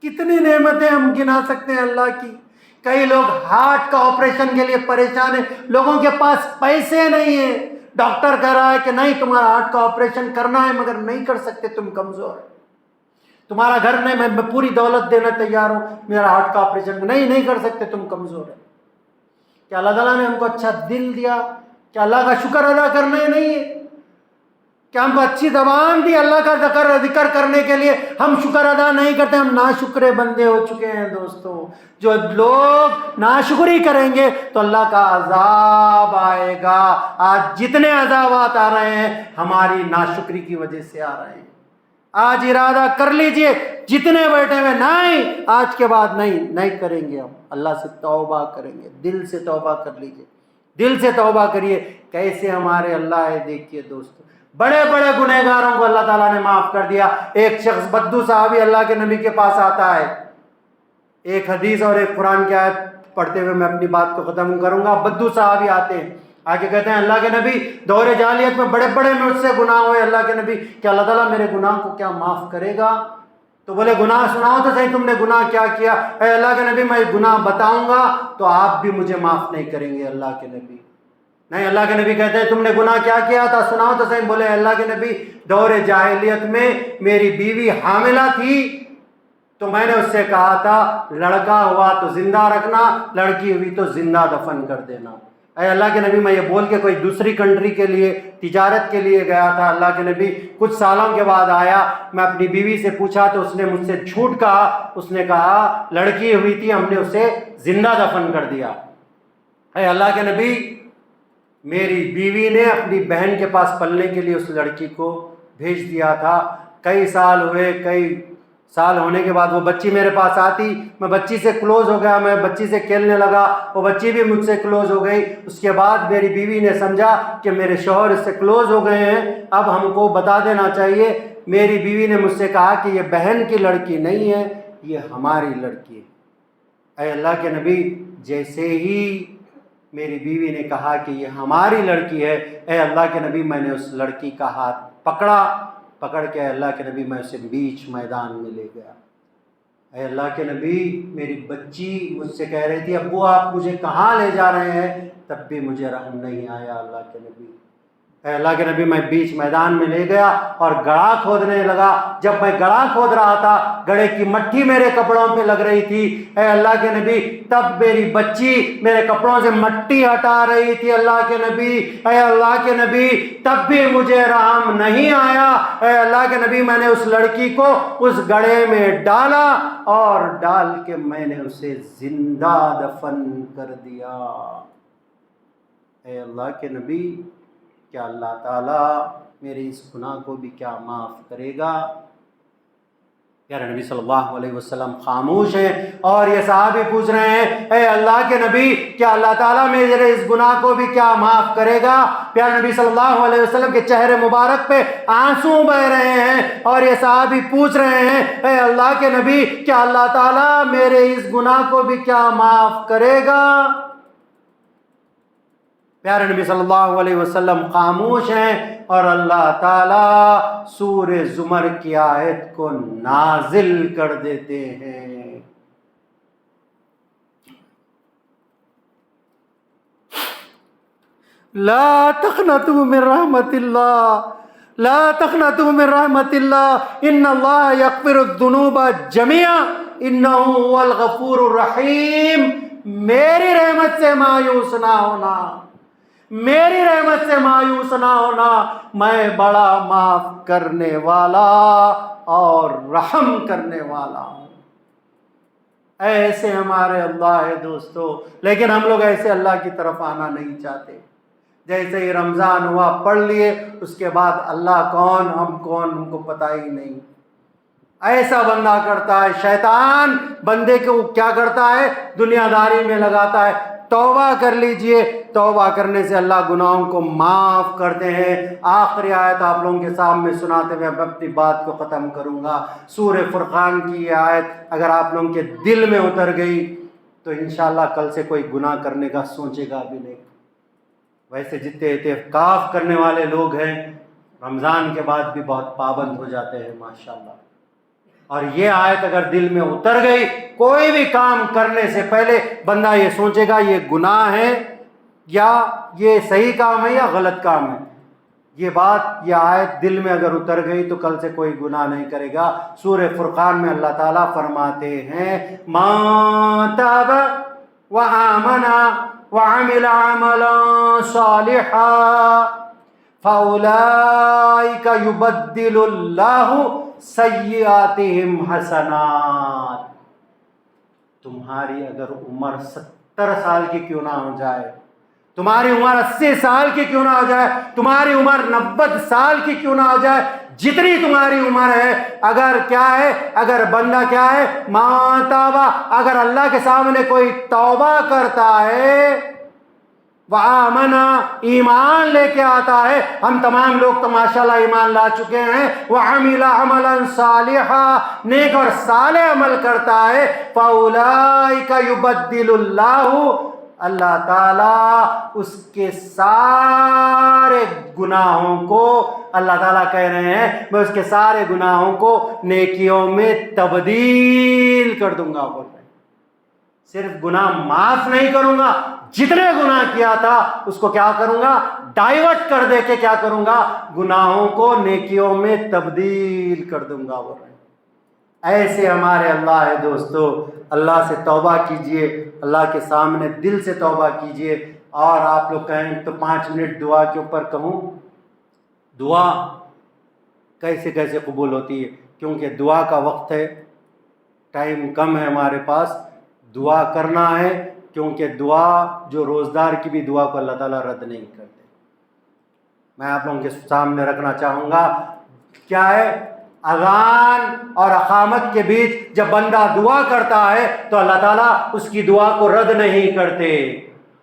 کتنی نعمتیں ہم گنا سکتے ہیں اللہ کی. کئی لوگ ہارٹ کا آپریشن کے لیے پریشان ہیں، لوگوں کے پاس پیسے نہیں ہیں. ڈاکٹر کہہ رہا ہے کہ نہیں تمہارا ہارٹ کا آپریشن کرنا ہے، مگر نہیں کر سکتے، تم کمزور ہے. تمہارا گھر نہیں، میں پوری دولت دینا تیار ہوں، میرا ہارٹ کا آپریشن نہیں کر سکتے، تم کمزور ہے. کیا اللہ تعالیٰ نے ہم کو اچھا دل دیا؟ کیا اللہ کا شکر ادا کرنا ہی نہیں ہے؟ کیا ہم کو اچھی زبان دی اللہ کا ذکر کرنے کے لیے؟ ہم شکر ادا نہیں کرتے، ہم ناشکرے بندے ہو چکے ہیں دوستو. جو لوگ ناشکری کریں گے تو اللہ کا عذاب آئے گا. آج جتنے عذابات آ رہے ہیں ہماری ناشکری کی وجہ سے آ رہے ہیں. آج ارادہ کر لیجئے، جتنے بیٹھے ہوئے نہیں، آج کے بعد نہیں کریں گے. ہم اللہ سے توبہ کریں گے. دل سے توبہ کر لیجئے، دل سے توبہ کریے. کیسے ہمارے اللہ ہے دیکھیے دوستو، بڑے بڑے گنہگاروں کو اللہ تعالیٰ نے معاف کر دیا. ایک شخص بدو صحابی اللہ کے نبی کے پاس آتا ہے. ایک حدیث اور ایک قرآن کی آیت پڑھتے ہوئے میں اپنی بات کو ختم کروں گا. بدو صحابی آتے ہیں، آگے کہتے ہیں اللہ کے نبی دور جاہلیت میں بڑے بڑے مجھ سے گناہ ہوئے، اللہ کے نبی کیا اللہ تعالیٰ میرے گناہ کو کیا معاف کرے گا؟ تو بولے گناہ سناؤ تو صحیح، تم نے گناہ کیا کیا؟ اے اللہ کے نبی میں گناہ بتاؤں گا تو آپ بھی مجھے معاف نہیں کریں گے. اللہ کے نبی نہیں، اللہ کے نبی کہتے ہیں تم نے گناہ کیا کیا تھا، سناؤ تو صحیح. بولے اللہ کے نبی دور جاہلیت میں میری بیوی حاملہ تھی تو میں نے اس سے کہا تھا لڑکا ہوا تو زندہ رکھنا، لڑکی ہوئی تو زندہ دفن کر دینا. اے اللہ کے نبی میں یہ بول کے کوئی دوسری کنٹری کے لیے تجارت کے لیے گیا تھا. اللہ کے نبی کچھ سالوں کے بعد آیا، میں اپنی بیوی سے پوچھا تو اس نے مجھ سے جھوٹ کہا. اس نے کہا لڑکی ہوئی تھی، ہم نے اسے زندہ دفن کر دیا. اے اللہ کے نبی میری بیوی نے اپنی بہن کے پاس پلنے کے لیے اس لڑکی کو بھیج دیا تھا. کئی سال ہوئے، کئی سال ہونے کے بعد وہ بچی میرے پاس آتی، میں بچی سے کلوز ہو گیا، میں بچی سے کھیلنے لگا، وہ بچی بھی مجھ سے کلوز ہو گئی. اس کے بعد میری بیوی نے سمجھا کہ میرے شوہر اس سے کلوز ہو گئے ہیں، اب ہم کو بتا دینا چاہیے. میری بیوی نے مجھ سے کہا کہ یہ بہن کی لڑکی نہیں ہے، یہ ہماری لڑکی ہے. اے اللہ کے نبی جیسے ہی میری بیوی نے کہا کہ یہ ہماری لڑکی ہے، اے اللہ کے نبی میں نے اس لڑکی کا ہاتھ پکڑ کے اللہ کے نبی میں اسے بیچ میدان میں لے گیا. اے اللہ کے نبی میری بچی مجھ سے کہہ رہی تھی ابو آپ مجھے کہاں لے جا رہے ہیں، تب بھی مجھے رحم نہیں آیا. اللہ کے نبی اے اللہ کے نبی میں بیچ میدان میں لے گیا اور گڑھا کھودنے لگا. جب میں گڑھا کھود رہا تھا گڑھے کی مٹی میرے کپڑوں پہ لگ رہی تھی. اے اللہ کے نبی تب میری بچی میرے کپڑوں سے مٹی ہٹا رہی تھی. اللہ کے نبی اے اللہ کے نبی تب بھی مجھے رحم نہیں آیا. اے اللہ کے نبی میں نے اس لڑکی کو اس گڑھے میں ڈالا اور ڈال کے میں نے اسے زندہ دفن کر دیا. اے اللہ کے نبی کیا اللہ تعالیٰ میرے اس گناہ کو بھی کیا معاف کرے گا؟ پیارے نبی صلی اللہ علیہ وسلم خاموش ہیں اور یہ صحابی پوچھ رہے ہیں اے اللہ کے نبی کیا اللہ تعالیٰ میرے اس گناہ کو بھی کیا معاف کرے گا؟ پیارے نبی صلی اللہ علیہ وسلم کے چہرے مبارک پہ آنسو بہ رہے ہیں اور یہ صحابی پوچھ رہے ہیں اے اللہ کے نبی کیا اللہ تعالیٰ میرے اس گناہ کو بھی کیا معاف کرے گا؟ پیارے نبی صلی اللہ علیہ وسلم خاموش ہیں اور اللہ تعالیٰ سورہ زمر کی آیت کو نازل کر دیتے ہیں. لا تقنطوا من رحمت اللہ، لا تقنطوا من رحمت اللہ، ان اللہ یغفر الذنوب جميعا انہ هو الغفور الرحیم۔ میری رحمت سے مایوس نہ ہونا، میری رحمت سے مایوس نہ ہونا، میں بڑا معاف کرنے والا اور رحم کرنے والا ہوں۔ ایسے ہمارے اللہ ہے دوستو، لیکن ہم لوگ ایسے اللہ کی طرف آنا نہیں چاہتے۔ جیسے ہی رمضان ہوا پڑھ لیے، اس کے بعد اللہ کون ہم کون ہم کو پتہ ہی نہیں۔ ایسا بندہ کرتا ہے شیطان، بندے کو کیا کرتا ہے، دنیا داری میں لگاتا ہے۔ توبہ کر لیجئے، توبہ کرنے سے اللہ گناہوں کو معاف کرتے ہیں۔ آخری آیت آپ لوگوں کے سامنے سناتے ہوئے میں اپنی بات کو ختم کروں گا۔ سورہ فرقان کی یہ آیت اگر آپ لوگوں کے دل میں اتر گئی تو انشاءاللہ کل سے کوئی گناہ کرنے کا سوچے گا بھی نہیں۔ ویسے جتنے اعتکاف کرنے والے لوگ ہیں رمضان کے بعد بھی بہت پابند ہو جاتے ہیں ماشاءاللہ۔ اور یہ آیت اگر دل میں اتر گئی، کوئی بھی کام کرنے سے پہلے بندہ یہ سوچے گا یہ گناہ ہے یا یہ صحیح کام ہے یا غلط کام ہے۔ یہ بات، یہ آیت دل میں اگر اتر گئی تو کل سے کوئی گناہ نہیں کرے گا۔ سورہ فرقان میں اللہ تعالیٰ فرماتے ہیں مَن تاب وآمن وعمل عملا صالحا فأولئک یبدل اللہ سیئاتہم حسنات۔ تمہاری اگر عمر 70 سال کی کیوں نہ ہو جائے، تمہاری عمر 80 سال کی کیوں نہ ہو جائے، تمہاری عمر 90 سال کی کیوں نہ ہو جائے، جتنی تمہاری عمر ہے، اگر کیا ہے، اگر بندہ کیا ہے، مَن تاب، اگر اللہ کے سامنے کوئی توبہ کرتا ہے، وآمن، ایمان لے کے آتا ہے، ہم تمام لوگ تو ماشاءاللہ ایمان لا چکے ہیں، وعمل عملا صالحا، نیک اور صالح عمل کرتا ہے، فاولئک یبدل اللہ تعالیٰ اس کے سارے گناہوں کو، اللہ تعالیٰ کہہ رہے ہیں میں اس کے سارے گناہوں کو نیکیوں میں تبدیل کر دوں گا۔ بول رہے ہیں صرف گناہ معاف نہیں کروں گا، جتنے گناہ کیا تھا اس کو کیا کروں گا، ڈائیورٹ کر دے کے کیا کروں گا، گناہوں کو نیکیوں میں تبدیل کر دوں گا۔ بول رہے ہیں ایسے ہمارے اللہ ہے دوستو، اللہ سے توبہ کیجئے، اللہ کے سامنے دل سے توبہ کیجئے۔ اور آپ لوگ کہیں تو 5 منٹ دعا کے اوپر کہوں، دعا کیسے کیسے قبول ہوتی ہے، کیونکہ دعا کا وقت ہے، ٹائم کم ہے ہمارے پاس، دعا کرنا ہے، کیونکہ دعا جو روزدار کی بھی دعا کو اللہ تعالیٰ رد نہیں کرتے۔ میں آپ لوگوں کے سامنے رکھنا چاہوں گا کیا ہے، اذان اور اقامت کے بیچ جب بندہ دعا کرتا ہے تو اللہ تعالیٰ اس کی دعا کو رد نہیں کرتے۔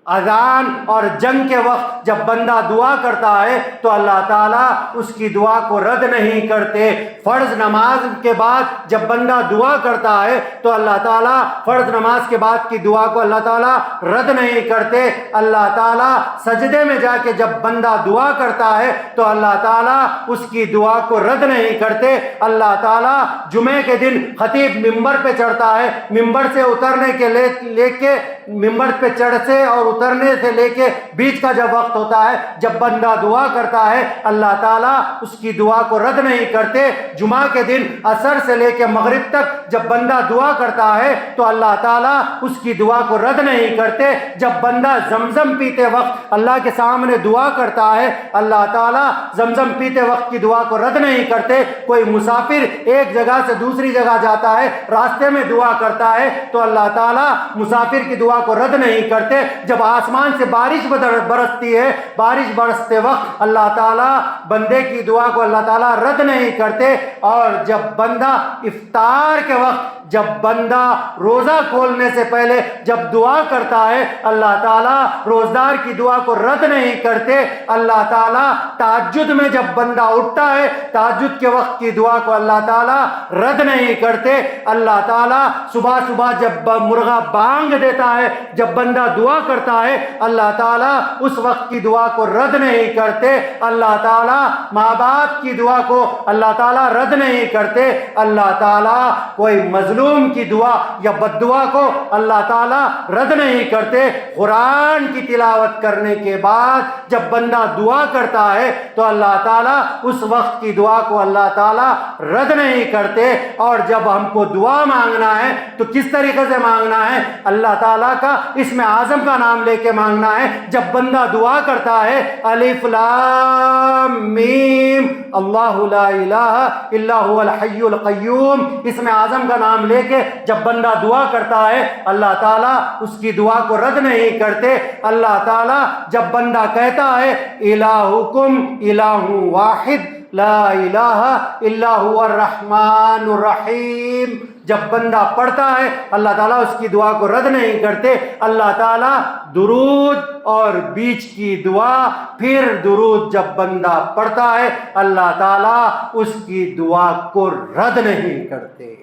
اذان اور جنگ کے وقت جب بندہ دعا کرتا ہے تو اللہ تعالیٰ اس کی دعا کو رد نہیں کرتے۔ فرض نماز کے بعد جب بندہ دعا کرتا ہے تو اللہ تعالیٰ فرض نماز کے بعد کی دعا کو اللہ تعالیٰ رد نہیں کرتے۔ اللہ تعالیٰ سجدے میں جا کے جب بندہ دعا کرتا ہے تو اللہ تعالیٰ اس کی دعا کو رد نہیں کرتے۔ اللہ تعالیٰ جمعے کے دن خطیب ممبر پہ چڑھتا ہے، ممبر سے اترنے کے لے کے ممبر پہ چڑھ سے اور اترنے سے لے کے بیچ کا جب وقت ہوتا ہے، جب بندہ دعا کرتا ہے اللہ تعالیٰ اس کی دعا کو رد نہیں کرتے۔ جمعہ کے دن عصر سے لے کے مغرب تک جب بندہ دعا کرتا ہے تو اللہ تعالیٰ اس کی دعا کو رد نہیں کرتے۔ جب بندہ زمزم پیتے وقت اللہ کے سامنے دعا کرتا ہے اللہ تعالیٰ زمزم پیتے وقت کی دعا کو رد نہیں کرتے۔ کوئی مسافر ایک جگہ سے دوسری جگہ جاتا ہے، راستے میں دعا کرتا ہے تو اللہ تعالیٰ مسافر کی دعا کو رد نہیں کرتے۔ جب آسمان سے بارش برستی ہے، بارش برستے وقت اللہ تعالیٰ بندے کی دعا کو اللہ تعالیٰ رد نہیں کرتے۔ اور جب بندہ افطار کے وقت، جب بندہ روزہ کھولنے سے پہلے جب دعا کرتا ہے اللہ تعالیٰ روزدار کی دعا کو رد نہیں کرتے۔ اللہ تعالیٰ تہجد میں جب بندہ اٹھتا ہے تہجد کے وقت کی دعا کو اللہ تعالیٰ رد نہیں کرتے۔ اللہ تعالیٰ صبح صبح جب مرغا بانگ دیتا ہے، جب بندہ دعا کرتا ہے اللہ تعالیٰ اس وقت کی دعا کو رد نہیں کرتے۔ اللہ تعالیٰ ماں باپ کی دعا کو اللہ تعالیٰ رد نہیں کرتے۔ اللہ تعالیٰ کوئی مظلوم مظلوم کی دعا یا بد دعا کو اللہ تعالیٰ رد نہیں کرتے۔ قرآن کی تلاوت کرنے کے بعد جب بندہ دعا کرتا ہے تو اللہ تعالیٰ اس وقت کی دعا کو اللہ تعالیٰ رد نہیں کرتے۔ اور جب ہم کو دعا مانگنا ہے تو کس طریقے سے مانگنا ہے؟ اللہ تعالیٰ کا اسم اعظم کا نام لے کے مانگنا ہے۔ جب بندہ دعا کرتا ہے الف لام میم اللہ لا الہ الا هو الحی القیوم، اسم اعظم کا نام لے کے جب بندہ دعا کرتا ہے اللہ تعالیٰ اس کی دعا کو رد نہیں کرتے۔ اللہ تعالیٰ جب بندہ کہتا ہے الہکم الہ واحد لا الہ الا هو الرحمن الرحیم، جب بندہ پڑھتا ہے اللہ تعالیٰ اس کی دعا کو رد نہیں کرتے۔ اللہ تعالیٰ درود اور بیچ کی دعا، پھر درود جب بندہ پڑھتا ہے اللہ تعالیٰ اس کی دعا کو رد نہیں کرتے۔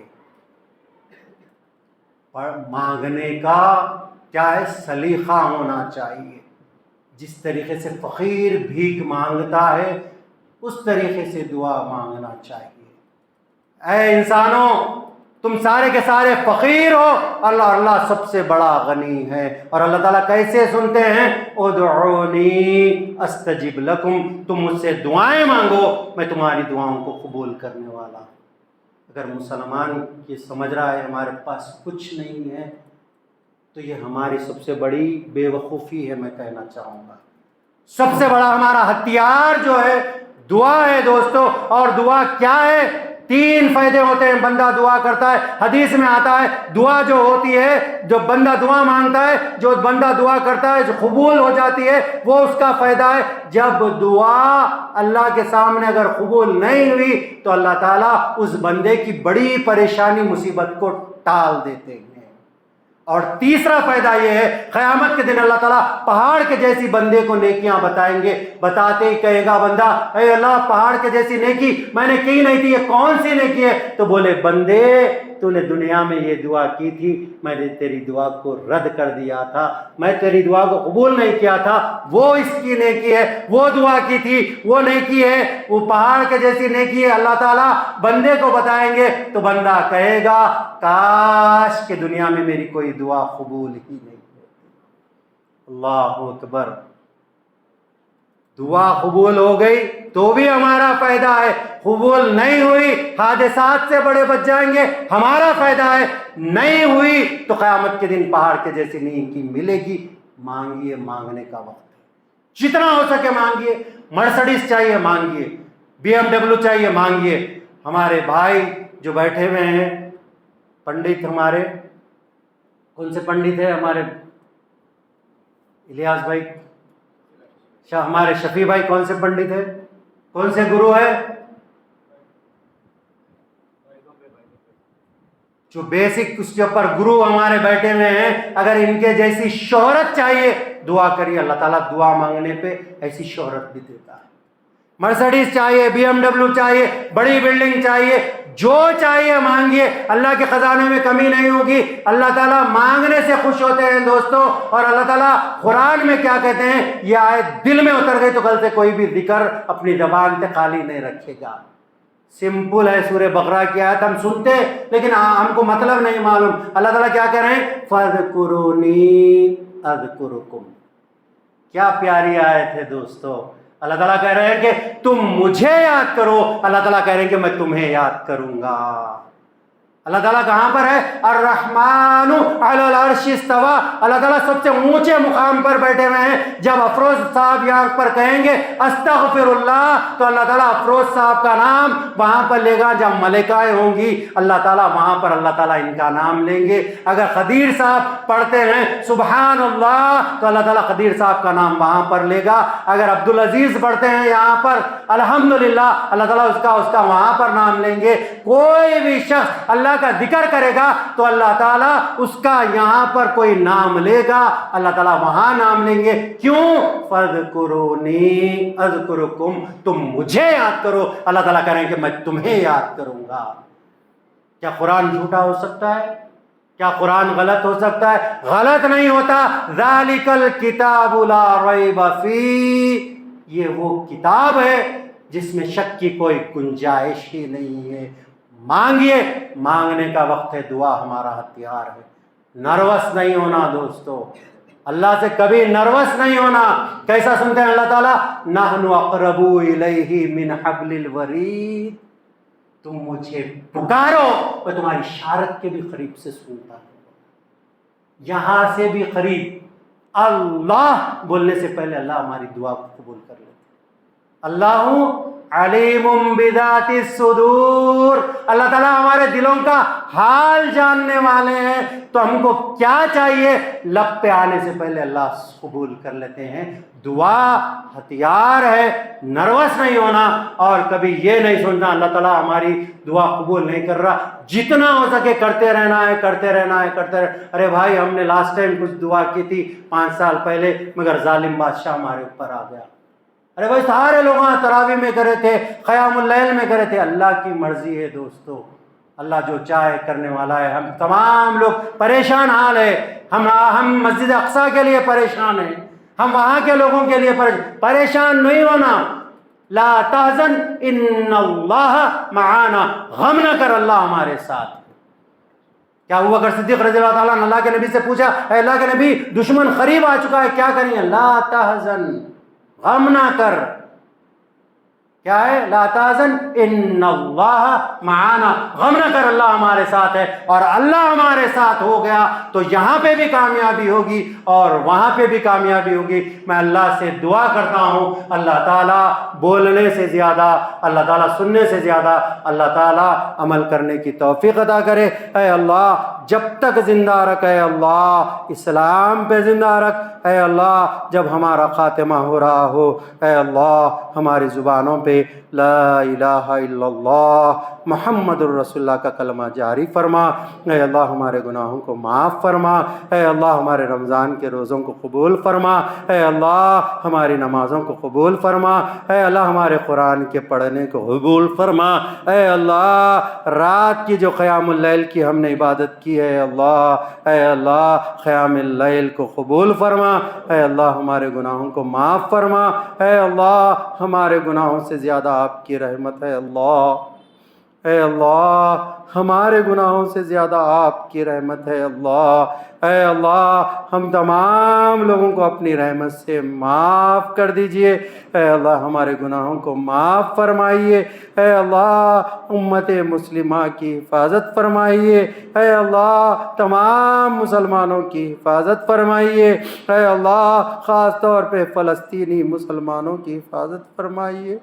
مانگنے کا کیا ہے؟ سلیقہ ہونا چاہیے۔ جس طریقے سے فقیر بھیک مانگتا ہے اس طریقے سے دعا مانگنا چاہیے۔ اے انسانوں، تم سارے کے سارے فقیر ہو، اللہ سب سے بڑا غنی ہے۔ اور اللہ تعالیٰ کیسے سنتے ہیں؟ ادعونی استجب لکم، تم مجھ سے دعائیں مانگو میں تمہاری دعاؤں کو قبول کرنے والا ہوں۔ اگر مسلمان یہ سمجھ رہا ہے ہمارے پاس کچھ نہیں ہے تو یہ ہماری سب سے بڑی بے وقوفی ہے۔ میں کہنا چاہوں گا سب سے بڑا ہمارا ہتھیار جو ہے دعا ہے دوستو۔ اور دعا کیا ہے؟ 3 فائدے ہوتے ہیں بندہ دعا کرتا ہے۔ حدیث میں آتا ہے دعا جو ہوتی ہے، جو بندہ دعا مانگتا ہے، جو بندہ دعا کرتا ہے جو قبول ہو جاتی ہے، وہ اس کا فائدہ ہے۔ جب دعا اللہ کے سامنے اگر قبول نہیں ہوئی تو اللہ تعالیٰ اس بندے کی بڑی پریشانی مصیبت کو ٹال دیتے ہیں۔ اور تیسرا فائدہ یہ ہے قیامت کے دن اللہ تعالیٰ پہاڑ کے جیسی بندے کو نیکیاں بتائیں گے، بتاتے ہی کہے گا بندہ اے اللہ پہاڑ کے جیسی نیکی میں نے کی نہیں تھی، یہ کون سی نیکی ہے؟ تو بولے بندے تو نے دنیا میں یہ دعا کی تھی، میں نے تیری دعا کو رد کر دیا تھا، میں تیری دعا کو قبول نہیں کیا تھا، وہ اس کی نیکی ہے، وہ دعا کی تھی وہ نیکی ہے، وہ پہاڑ کے جیسی نیکی ہے۔ اللہ تعالیٰ بندے کو بتائیں گے تو بندہ کہے گا کاش کہ دنیا میں میری کوئی دعا قبول ہی نہیں ہوتی۔ اللہ اکبر۔ دعا قبول ہو گئی تو بھی ہمارا فائدہ ہے، قبول نہیں ہوئی حادثات سے بڑے بچ جائیں گے، ہمارا فائدہ ہے، نہیں ہوئی تو قیامت کے دن پہاڑ کے جیسی نیکی ملے گی۔ مانگیے، مانگنے کا وقت ہے، جتنا ہو سکے مانگیے۔ مرسڈیز چاہیے مانگیے، BMW چاہیے مانگیے۔ ہمارے بھائی جو بیٹھے ہوئے ہیں پنڈت، ہمارے کون سے پنڈت ہیں؟ ہمارے الیاس بھائی، ہمارے شفیع بھائی کون سے پنڈت ہیں؟ کون سے گرو ہے؟ جو بیسک اس کے اوپر گرو ہمارے بیٹھے ہوئے ہیں، اگر ان کے جیسی شہرت چاہیے دعا کریے، اللہ تعالیٰ دعا مانگنے پہ ایسی شہرت بھی دیتا ہے۔ مرسڈیز چاہیے، BMW چاہیے، بڑی بلڈنگ چاہیے، جو چاہیے مانگیے، اللہ کے خزانے میں کمی نہیں ہوگی۔ اللہ تعالیٰ مانگنے سے خوش ہوتے ہیں دوستو۔ اور اللہ تعالیٰ قرآن میں کیا کہتے ہیں؟ یہ آیت دل میں اتر گئی تو کل سے کوئی بھی ذکر اپنی زبان سے خالی نہیں رکھے گا۔ سمپل ہے، سورہ بقرہ کی آیت ہم سنتے لیکن ہم کو مطلب نہیں معلوم۔ اللہ تعالیٰ کیا کہہ رہے ہیں؟ فَاذْكُرُونِي أَذْكُرُكُمْ۔ کیا پیاری آیت ہے دوستو۔ اللہ تعالیٰ کہہ رہے ہیں کہ تم مجھے یاد کرو، اللہ تعالیٰ کہہ رہے ہیں کہ میں تمہیں یاد کروں گا۔ اللہ تعالیٰ کہاں پر ہے؟ الرحمن علی العرش استوى، اللہ تعالیٰ سب سے اونچے مقام پر بیٹھے ہوئے ہیں۔ جب افروز صاحب یہاں پر کہیں گے استغفر اللہ تو اللہ تعالیٰ افروز صاحب کا نام وہاں پر لے گا۔ جب ملائکہ ہوں گی اللہ تعالیٰ وہاں پر اللہ تعالیٰ ان کا نام لیں گے۔ اگر خدیر صاحب پڑھتے ہیں سبحان اللہ تو اللہ تعالیٰ خدیر صاحب کا نام وہاں پر لے گا۔ اگر عبدالعزیز پڑھتے ہیں یہاں پر الحمدللہ اللہ تعالیٰ اس کا وہاں پر نام لیں گے۔ کوئی بھی شخص اللہ کا ذکر کرے گا تو اللہ تعالیٰ اس کا یہاں پر کوئی نام لے گا، اللہ تعالیٰ وہاں نام لیں گے۔ کیوں؟ فَاذْكُرُونِي أَذْكُرُكُمْ، تم مجھے یاد کرو، اللہ تعالیٰ کہہ رہے ہیں کہ میں تمہیں یاد کروں گا۔ کیا قرآن جھوٹا ہو سکتا ہے؟ کیا قرآن غلط ہو سکتا ہے؟ غلط نہیں ہوتا۔ ذَلِكَ الْكِتَابُ لَا رَيْبَ فِيهِ، یہ وہ کتاب ہے جس میں شک کی کوئی گنجائش ہی نہیں ہے۔ مانگیے، مانگنے کا وقت ہے، دعا ہمارا ہتھیار ہے۔ نروس نہیں ہونا دوستو، اللہ سے کبھی نروس نہیں ہونا۔ کیسا سنتے ہیں اللہ تعالیٰ؟ نحن اقرب الیہ من حبل الورید، تم مجھے پکارو میں تمہاری اشارت کے بھی قریب سے سنتا ہوں، یہاں سے بھی قریب۔ اللہ بولنے سے پہلے اللہ ہماری دعا کو قبول کر لیتے۔ اللہ علیم بذات الصدور، اللہ تعالیٰ ہمارے دلوں کا حال جاننے والے ہیں، تو ہم کو کیا چاہیے؟ لب پہ آنے سے پہلے اللہ قبول کر لیتے ہیں۔ دعا ہتھیار ہے، نروس نہیں ہونا، اور کبھی یہ نہیں سوچنا اللہ تعالیٰ ہماری دعا قبول نہیں کر رہا۔ جتنا ہو سکے کرتے رہنا ہے، کرتے رہنا ہے، کرتے رہنا۔ ارے بھائی ہم نے لاسٹ ٹائم کچھ دعا کی تھی 5 سال پہلے، مگر ظالم بادشاہ ہمارے اوپر آ گیا۔ ارے بھائی سارے لوگ تراویح میں کرے تھے، قیام اللیل میں کرے تھے۔ اللہ کی مرضی ہے دوستو، اللہ جو چاہے کرنے والا ہے۔ ہم تمام لوگ پریشان حال ہے، ہم مسجد اقصیٰ کے لیے پریشان ہیں، ہم وہاں کے لوگوں کے لیے پریشان نہیں ہونا۔ لا تحزن ان اللہ معانا، غم نہ کر، اللہ ہمارے ساتھ۔ کیا ابو بکر صدیق رضی اللہ تعالیٰ نے اللہ کے نبی سے پوچھا، اے اللہ کے نبی دشمن قریب آ چکا ہے، کیا کریں؟ لا تحزن، غم نہ کر۔ کیا ہے؟ لا تحزن ان اللہ معانا، غم نہ کر، اللہ ہمارے ساتھ ہے۔ اور اللہ ہمارے ساتھ ہو گیا تو یہاں پہ بھی کامیابی ہوگی اور وہاں پہ بھی کامیابی ہوگی۔ میں اللہ سے دعا کرتا ہوں، اللہ تعالیٰ بولنے سے زیادہ، اللہ تعالیٰ سننے سے زیادہ، اللہ تعالیٰ عمل کرنے کی توفیق عطا کرے۔ اے اللہ جب تک زندہ رکھ، اے اللہ اسلام پہ زندہ رکھ، اے اللہ جب ہمارا خاتمہ ہو رہا ہو، اے اللہ ہماری زبانوں پہ لا الہ الا اللہ محمد الرسول اللہ کا کلمہ جاری فرما۔ اے اللہ ہمارے گناہوں کو معاف فرما، اے اللہ ہمارے رمضان کے روزوں کو قبول فرما، اے اللہ ہماری نمازوں کو قبول فرما، اے اللہ ہمارے قرآن کے پڑھنے کو قبول فرما، اے اللہ رات کی جو قیام اللیل کی ہم نے عبادت کی ہے، اے اللہ قیام اللیل کو قبول فرما، اے اللہ ہمارے گناہوں کو معاف فرما، اے اللہ ہمارے گناہوں سے زیادہ آپ کی رحمت ہے اللہ، اے اللہ ہمارے گناہوں سے زیادہ آپ کی رحمت ہے اللہ، اے اللہ ہم تمام لوگوں کو اپنی رحمت سے معاف کر دیجئے، اے اللہ ہمارے گناہوں کو معاف فرمائیے، اے اللہ امت مسلمہ کی حفاظت فرمائیے، اے اللہ تمام مسلمانوں کی حفاظت فرمائیے، اے اللہ خاص طور پہ فلسطینی مسلمانوں کی حفاظت فرمائیے۔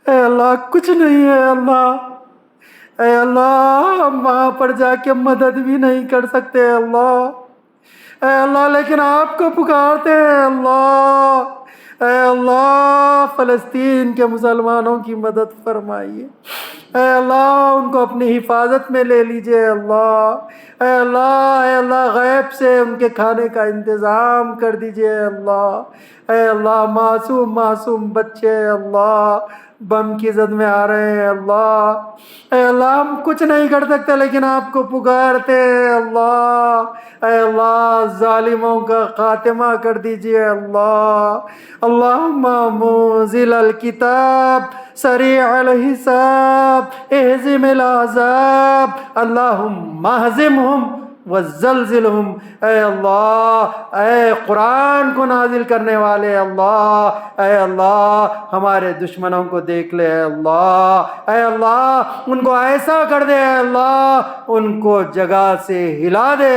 اے اللہ کچھ نہیں ہے اللہ، اے اللہ ہم وہاں پر جا کے مدد بھی نہیں کر سکتے اللہ، اے اللہ لیکن آپ کو پکارتے ہیں اللہ، اے اللہ فلسطین کے مسلمانوں کی مدد فرمائیے، اے اللہ ان کو اپنی حفاظت میں لے لیجئے اللہ، اے اللہ غیب سے ان کے کھانے کا انتظام کر دیجئے اللہ، اے اللہ معصوم بچے اللہ بم کی زد میں آ رہے ہیں اللہ، اے اللہ ہم کچھ نہیں کر سکتے لیکن آپ کو پکارتے ہیں اللہ، اے اللہ ظالموں کا خاتمہ کر دیجئے اللہ، اللہم منزل الکتاب سریع الحساب اہزم الاحزاب اللہم اہزمہم وزلزلہم، اے اللہ اے قرآن کو نازل کرنے والے اللہ، اے اللہ ہمارے دشمنوں کو دیکھ لے اے اللہ ان کو ایسا کر دے اے اللہ ان کو جگہ سے ہلا دے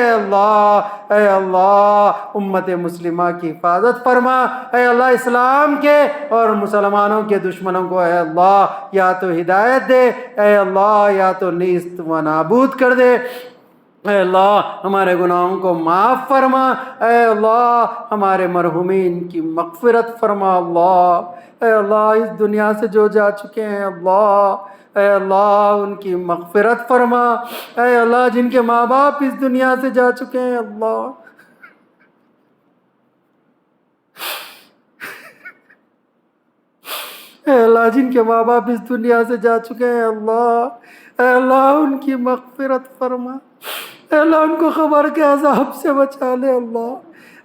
اے اللہ امت مسلمہ کی حفاظت فرما، اے اللہ اسلام کے اور مسلمانوں کے دشمنوں کو اے اللہ یا تو ہدایت دے، اے اللہ یا تو نیست و نابود کر دے، اے اللہ ہمارے گناہوں کو معاف فرما، اے اللہ ہمارے مرحومین کی مغفرت فرما اللہ، اے اللہ اس دنیا سے جو جا چکے ہیں اللہ، اے اللہ ان کی مغفرت فرما، اے اللہ جن کے ماں باپ اس دنیا سے جا چکے ہیں اللہ، اے اللہ جن کے ماں باپ اس دنیا سے جا چکے ہیں اللہ، اے اللہ ان کی مغفرت فرما، اے اللہ ان کو قبر کے عذاب سے بچا لے اللہ،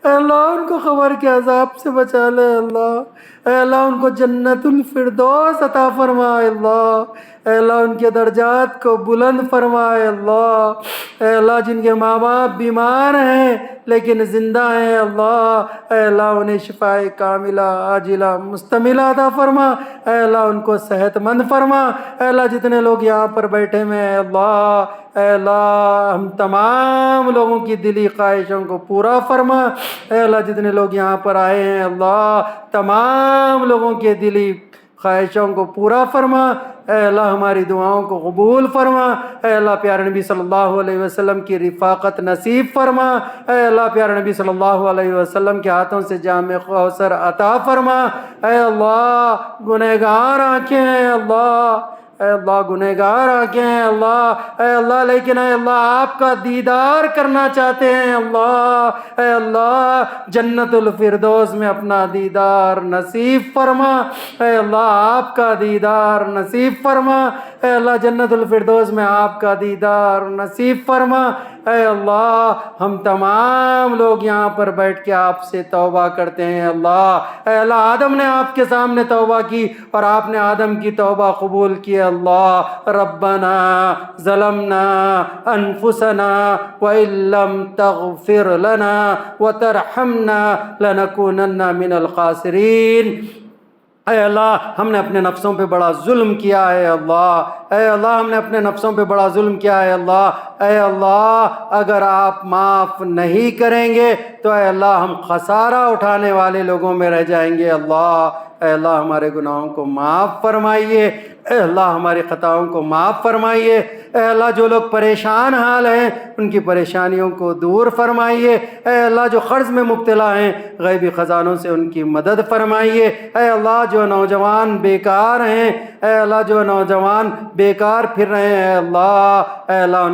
اے اللہ ان کو قبر کے عذاب سے بچا لے اللہ، اے اللہ ان کو جنت الفردوس عطا فرما اے اللہ، اے اللہ ان کے درجات کو بلند فرما اے اللہ، اے اللہ جن کے ماں باپ بیمار ہیں لیکن زندہ ہیں اللہ، اے اللہ انہیں شفاء کاملہ عاجلہ مستملہ عطا فرما، اے اللہ ان کو صحت مند فرما، اے اللہ جتنے لوگ یہاں پر بیٹھے ہوئے ہیں اللہ، اے اللہ ہم تمام لوگوں کی دلی خواہشوں کو پورا فرما، اے اللہ جتنے لوگ یہاں پر آئے ہیں اللہ تمام لوگوں کے دلی خواہشوں کو پورا فرما، اے اللہ ہماری دعاؤں کو قبول فرما، اے اللہ پیارے نبی صلی اللہ علیہ وسلم کی رفاقت نصیب فرما، اے اللہ پیارے نبی صلی اللہ علیہ وسلم کے ہاتھوں سے جام کوثر عطا فرما، اے اللہ گنہگار آنکھیں ہیں اللہ، اے اللہ گنہگار آنکھیں ہیں اللہ، اے اللہ لیکن اے اللہ آپ کا دیدار کرنا چاہتے ہیں اللہ، اے اللہ جنت الفردوس میں اپنا دیدار نصیب فرما، اے اللہ آپ کا دیدار نصیب فرما، اے اللہ جنت الفردوس میں آپ کا دیدار نصیب فرما، اے اللہ ہم تمام لوگ یہاں پر بیٹھ کے آپ سے توبہ کرتے ہیں اللہ، اے اللہ آدم نے آپ کے سامنے توبہ کی اور آپ نے آدم کی توبہ قبول کی اللہ، ربنا ظلمنا انفسنا وان لم تغفر لنا وترحمنا لنکونن من الخاسرین، اے اللہ ہم نے اپنے نفسوں پہ بڑا ظلم کیا ہے اللہ، اے اللہ ہم نے اپنے نفسوں پہ بڑا ظلم کیا ہے اللہ، اے اللہ اگر آپ معاف نہیں کریں گے تو اے اللہ ہم خسارہ اٹھانے والے لوگوں میں رہ جائیں گے اللہ، اے اللہ ہمارے گناہوں کو معاف فرمائیے، اے اللہ ہماری خطاؤں کو معاف فرمائیے، اے اللہ جو لوگ پریشان حال ہیں ان کی پریشانیوں کو دور فرمائیے، اے اللہ جو قرض میں مبتلا ہیں غیبی خزانوں سے ان کی مدد فرمائیے، اے اللہ جو نوجوان بیکار ہیں، اے اللہ جو نوجوان بیکار پھر رہے ہیں اے اللہ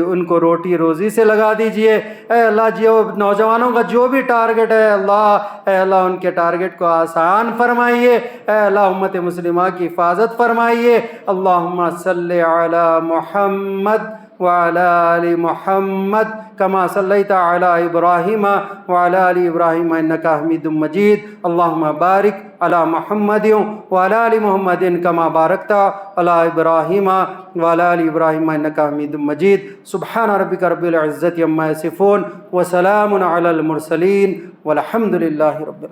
ان کو روٹی روزی سے لگا دیجئے، اے اللہ جو نوجوانوں کا جو بھی ٹارگٹ ہے اے اللہ ان کے ٹارگٹ کو آسان فرمائیے، اے اللہ امت مسلمہ کی حفاظت فرمائیے، اللہم صلی علی محمد وعلى آل محمد كما صليت على إبراهيم وعلى آل إبراهيم إنك حميد مجيد، اللهم بارك على محمد وعلى آل محمد كما باركت على إبراهيم وعلى آل إبراهيم إنك حميد مجيد، سبحان ربك رب العزة عما يصفون وسلام على المرسلين والحمد لله رب العالمين۔